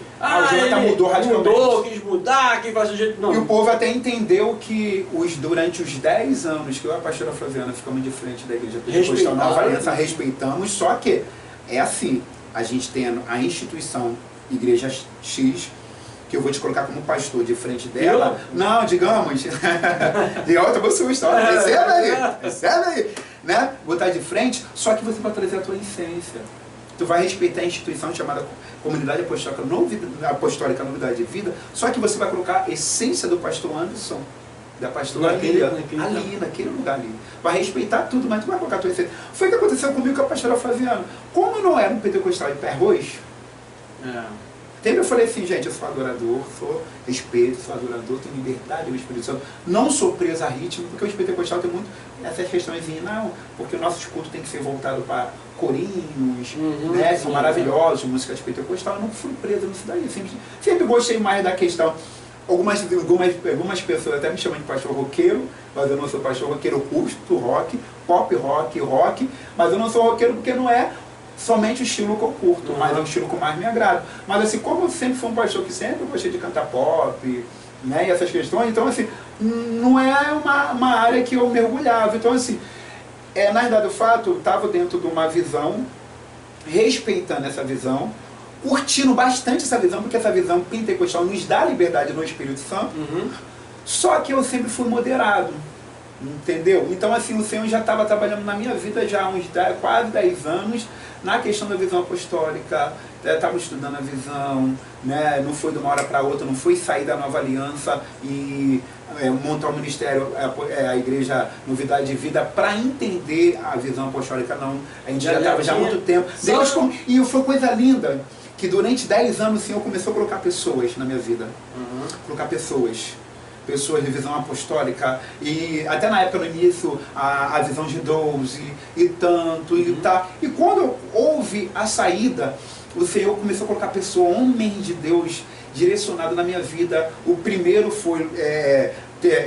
ele mudou radicalmente. Quis mudar, quem faz do jeito... Não. E o povo até entendeu que durante os 10 anos que eu e a pastora Flaviana ficamos de frente da igreja pentecostal Nova Aliança, respeitamos, só que é assim, a gente tem a instituição Igreja X, que eu vou te colocar como pastor de frente dela. Não, digamos, de alta você história, recebe aí, né? Vou estar de frente, só que você vai trazer a tua essência. Tu vai respeitar a instituição chamada Comunidade Apostólica Novidade de Vida, só que você vai colocar a essência do pastor Anderson, da pastora naquele lugar ali. Vai respeitar tudo, mas tu vai colocar a tua essência. Foi o que aconteceu comigo com a pastora Flaviana. Como eu não era um pentecostal de pé arroz, eu falei assim, gente, eu sou adorador, respeito, sou adorador, tenho liberdade no Espírito Santo, não sou preso a ritmo, porque o pentecostal tem muito essas questões, não, porque o nosso culto tem que ser voltado para corinhos, né, são maravilhosos, músicas pentecostal, eu não fui preso nisso daí, sempre gostei mais da questão. Algumas pessoas até me chamam de pastor roqueiro, mas eu não sou pastor roqueiro, eu curto rock, pop rock, mas eu não sou roqueiro porque não é somente o estilo que eu curto, mas é o estilo que mais me agrada. Mas assim, como eu sempre fui um pastor que sempre gostei de cantar pop, né, e essas questões, então assim, não é uma área que eu mergulhava. Então assim, na verdade o fato, eu estava dentro de uma visão, respeitando essa visão, curtindo bastante essa visão, porque essa visão pentecostal nos dá liberdade no Espírito Santo, só que eu sempre fui moderado. Entendeu? Então, assim, o Senhor já estava trabalhando na minha vida já há uns quase 10 anos na questão da visão apostólica. Estava estudando a visão, né? Não foi de uma hora para outra, não foi sair da Nova Aliança e montar um ministério, a igreja Novidade de Vida, para entender a visão apostólica, não. A gente já estava já há muito tempo. Deus, e foi coisa linda, que durante 10 anos o Senhor começou a colocar pessoas na minha vida. Colocar pessoas de visão apostólica, e até na época, no início, a visão de 12 e tanto, e tá. E quando houve a saída, o Senhor começou a colocar pessoas, homens de Deus, direcionado na minha vida. O primeiro foi,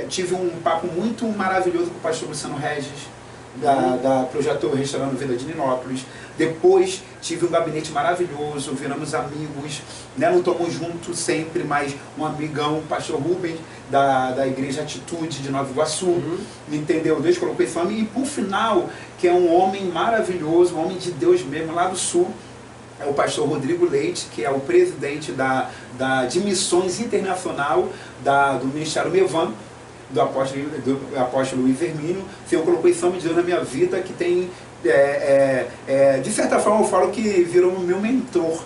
tive um papo muito maravilhoso com o pastor Luciano Regis, da Projeto Restaurando Vida de Ninópolis. Depois tive um gabinete maravilhoso, viramos amigos, né? Não estamos juntos sempre, mas um amigão, o pastor Rubens, da Igreja Atitude de Nova Iguaçu, entendeu? Deus colocou esse homem, e por final, que é um homem maravilhoso, um homem de Deus mesmo, lá do Sul, é o pastor Rodrigo Leite, que é o presidente de Missões Internacional do Ministério Mevan, do apóstolo Luiz Hermínio. O Senhor colocou esse homem de Deus na minha vida, que tem, de certa forma, eu falo que virou o meu mentor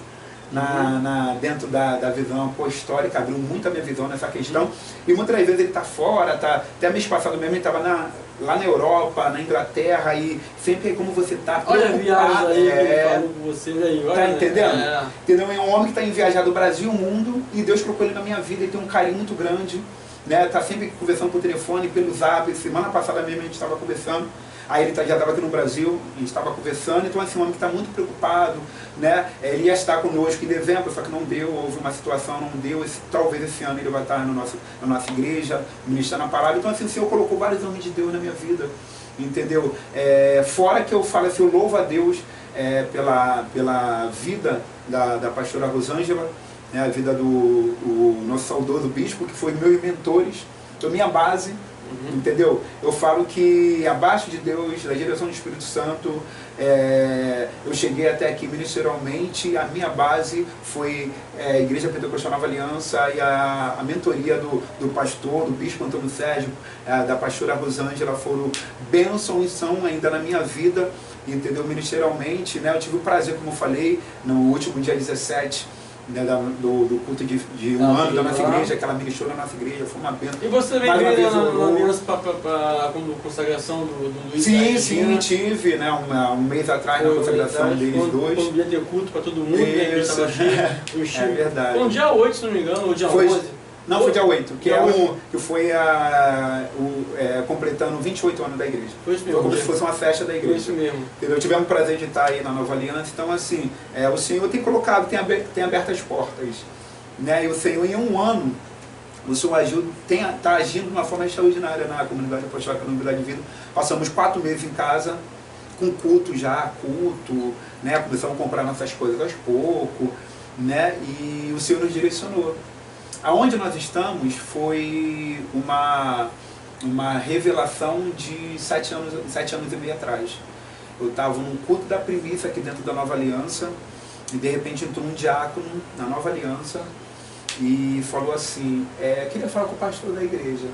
dentro da visão apostólica, abriu muito a minha visão nessa questão. E muitas vezes ele está fora, até mês passado mesmo ele estava lá na Europa, na Inglaterra, e sempre como você está preocupado. Olha a viagem aí que ele falou com você aí. Olha, tá entendendo? Entendeu? É um homem que está em viajar do Brasil e o mundo, e Deus colocou ele na minha vida, ele tem um carinho muito grande, né? Tá sempre conversando por telefone, pelo Zap. Semana passada mesmo a gente estava conversando. Aí ele já estava aqui no Brasil, a gente estava conversando. Então, assim, um homem que está muito preocupado, né? Ele ia estar conosco em dezembro, só que não deu, houve uma situação, não deu. Talvez esse ano ele vai estar na nossa igreja, ministrando a palavra. Então, assim, o Senhor colocou vários homens de Deus na minha vida, entendeu? Fora que eu falo assim, eu louvo a Deus pela vida da pastora Rosângela, né? A vida do nosso saudoso bispo, que foi meus mentores, minha base. Entendeu? Eu falo que abaixo de Deus, da direção do Espírito Santo, eu cheguei até aqui ministerialmente. A minha base foi a Igreja Pentecostal Nova Aliança, e a mentoria do pastor, do bispo Antônio Sérgio, da pastora Rosângela, foram bênçãos, são ainda na minha vida, entendeu? Ministerialmente, né? Eu tive o prazer, como eu falei, no último dia 17, né, do culto de um ano da nossa igreja, aquela ministrou na nossa igreja, foi uma bênção. E você também veio na aliança para consagração do Luiz? Sim, tive, né, um mês atrás na consagração deles dois. Quando ia ter culto para todo mundo, né, a igreja estava cheia. É verdade. Foi no dia 8, se não me engano, ou dia 11? Não, foi dia 8, que foi completando 28 anos da igreja. Foi isso mesmo. Foi como se fosse uma festa da igreja. Foi isso mesmo. Eu tivemos o prazer de estar aí na Nova Aliança, então assim, o Senhor tem colocado, tem aberto as portas, né? E o Senhor, em um ano, o Senhor está agindo de uma forma extraordinária na comunidade apostólica, na Novidade de Vida. Passamos 4 meses em casa, com culto, né? Começamos a comprar nossas coisas aos poucos, né? E o Senhor nos direcionou. Aonde nós estamos foi uma revelação de 7 anos e meio atrás. Eu estava num culto da primícia aqui dentro da Nova Aliança, e de repente entrou um diácono na Nova Aliança e falou assim, queria falar com o pastor da igreja,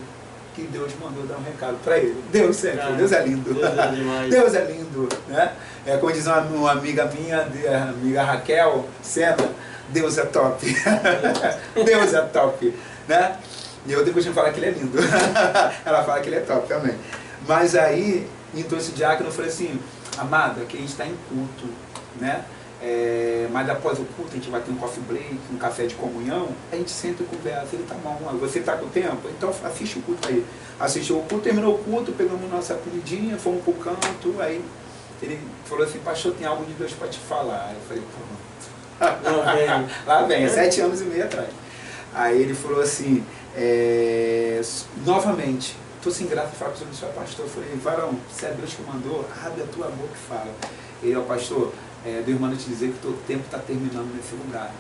que Deus mandou dar um recado para ele. Deus é lindo. Deus é demais. Deus é lindo, né? Como diz uma amiga minha, a amiga Raquel Sena, Deus é top. Deus é top, né? E eu depois de falar que ele é lindo. Ela fala que ele é top também. Mas aí, então esse diácono, eu falei assim, amada, que a gente está em culto, né? Mas após o culto a gente vai ter um coffee break, um café de comunhão, a gente senta e conversa. Ele, tá bom, você está com tempo? Então assiste o culto aí. Assistiu o culto, terminou o culto, pegamos nossa comidinha, fomos pro canto, aí ele falou assim, pastor, tem algo de Deus para te falar. Eu falei, pronto. Lá vem, 7 anos e meio atrás. Aí ele falou assim, novamente, estou sem graça de falar com o senhor pastor. Eu falei, varão, se é Deus que mandou, abre a tua boca e fala. Ele, pastor, Deus manda te dizer que o teu tempo está terminando nesse lugar.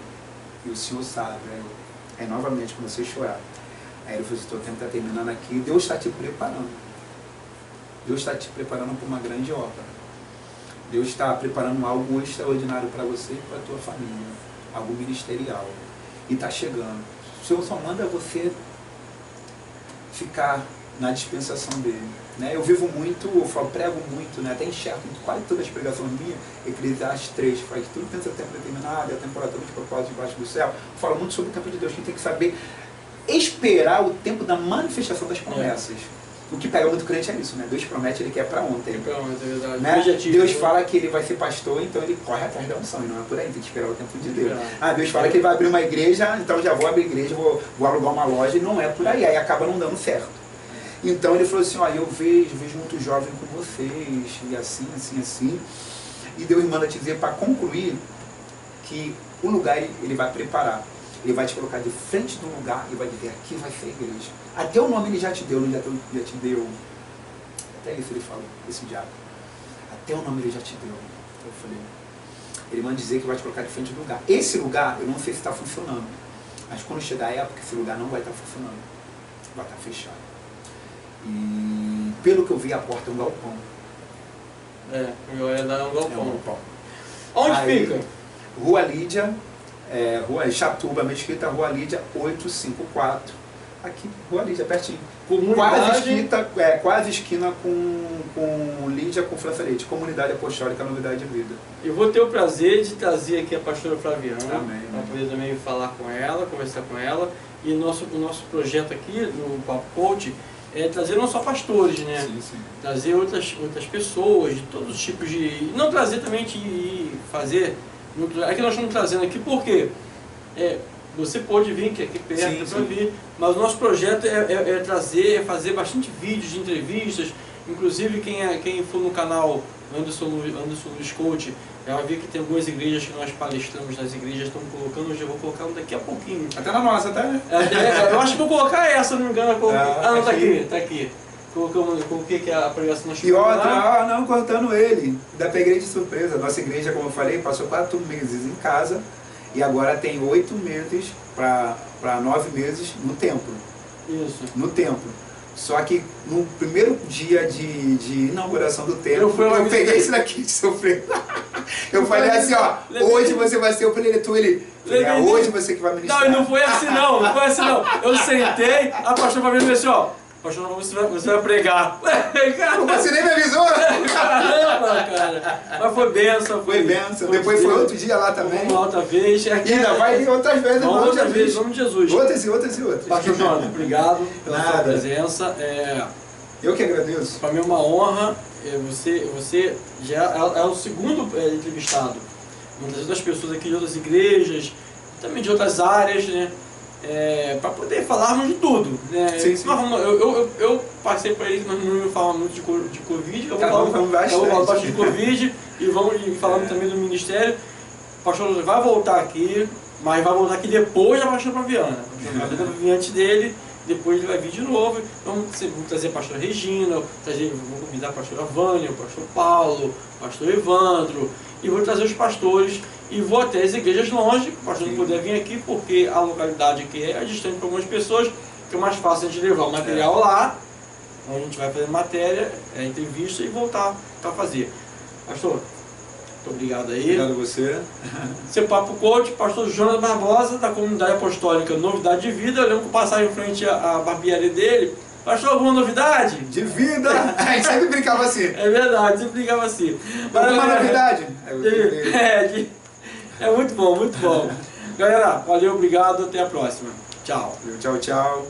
E o senhor sabe. Aí novamente comecei a chorar. Aí ele falou, o teu tempo está terminando aqui, Deus está te preparando. Deus está te preparando para uma grande obra. Deus está preparando algo extraordinário para você e para a tua família, algo ministerial, e está chegando. O Senhor só manda você ficar na dispensação dele. Né? Eu vivo muito, eu prego muito, né? Até enxergo quase todas as pregações minhas, Eclesiastes 3, faz tudo tem seu tempo determinado, é a temporada de propósito debaixo do céu. Fala muito sobre o tempo de Deus, que tem que saber esperar o tempo da manifestação das promessas. O que pega muito crente é isso, né? Deus promete, ele quer para ontem. É verdade. Né? Deus fala que ele vai ser pastor, então ele corre atrás da unção, e não é por aí, tem que esperar o tempo de Deus. Deus fala que ele vai abrir uma igreja, então já vou abrir igreja, vou alugar uma loja, e não é por aí acaba não dando certo. Então ele falou assim, ó, eu vejo muito jovem com vocês, e assim, assim, assim. E Deus manda te dizer para concluir que o lugar ele vai preparar. Ele vai te colocar de frente do lugar e vai dizer, aqui vai ser a igreja. Até o nome ele já te deu, ele já te deu. Até isso ele falou, esse diabo. Até o nome ele já te deu. Eu falei, ele manda dizer que vai te colocar de frente do lugar. Esse lugar, eu não sei se está funcionando. Mas quando chegar a época, esse lugar não vai estar funcionando. Vai estar fechado. E pelo que eu vi, a porta é um galpão. Eu ia dar um galpão. É um galpão. Onde aí, fica? Rua Lídia, Rua Chatuba, Mesquita, Rua Lídia 854. Aqui, Rua Lídia, pertinho. Quase esquina com Lídia, com França Leite. Comunidade Apostólica, Novidade de Vida. Eu vou ter o prazer de trazer aqui a pastora Flaviana, para poder também falar com ela, conversar com ela. E o nosso projeto aqui, no Papo Coach, é trazer não só pastores, né? Sim. Trazer outras pessoas de todos os tipos de... Não trazer também de fazer... Aqui nós estamos trazendo aqui porque você pode vir aqui perto para vir, mas o nosso projeto é trazer, fazer bastante vídeos de entrevistas. Inclusive quem for no canal Anderson Luiz Coach, vai ver que tem algumas igrejas que nós palestramos nas igrejas, estamos colocando, hoje eu vou colocar um daqui a pouquinho. Até na nossa, até, né? Eu acho que vou colocar essa, se não me engano. Não, tá aqui. Coloquei que a pregação nós e outra, não cortando ele. Da igreja de surpresa. Nossa igreja, como eu falei, passou 4 meses em casa e agora tem 8 meses para 9 meses no templo. Isso. No templo. Só que no primeiro dia de inauguração do templo, eu peguei isso daqui de sofrer. Eu falei assim, ó, hoje você vai ser o preletor, hoje você que vai ministrar. Não, e não foi assim não. Eu sentei, a pastora me disse assim, ó, pastor, você vai pregar. Você nem me avisou? Caramba, cara. Mas foi benção. Foi benção. Depois foi outro dia lá também. Uma outra vez. Ainda vai vir outras vezes. Outra vez, em nome de Jesus. Outras. Pastor Jonathan, obrigado pela sua presença. Eu que agradeço. Para mim é uma honra. Você já é o segundo entrevistado. Muitas outras pessoas aqui de outras igrejas, também de outras áreas, né? Para poder falarmos de tudo, né? Sim. Eu passei para ele que nós não íamos falar muito de Covid, eu vou falar bastante de Covid e vamos falando também do ministério. O pastor vai voltar aqui, mas vai voltar aqui depois da pastora Flaviana. Vai vir antes dele, depois ele vai vir de novo. Vamos trazer a pastora Regina, vou convidar a pastora Vânia, o pastor Paulo, o pastor Evandro, e vou trazer os pastores. E vou até as igrejas longe, o pastor não puder vir aqui porque a localidade aqui é distante para algumas pessoas, que é mais fácil a gente levar o material lá, a gente vai fazer matéria, entrevista e voltar para fazer. Pastor, muito obrigado aí. Obrigado a você. Seu Papo Coach, pastor Jonas Barbosa, da Comunidade Apostólica Novidade de Vida. Eu lembro que eu passava em frente à barbearia dele. Pastor, alguma novidade? De vida! A gente sempre brincava assim. É verdade, sempre brincava assim. Alguma novidade? É muito bom, muito bom. Galera, valeu, obrigado, até a próxima. Tchau. Tchau.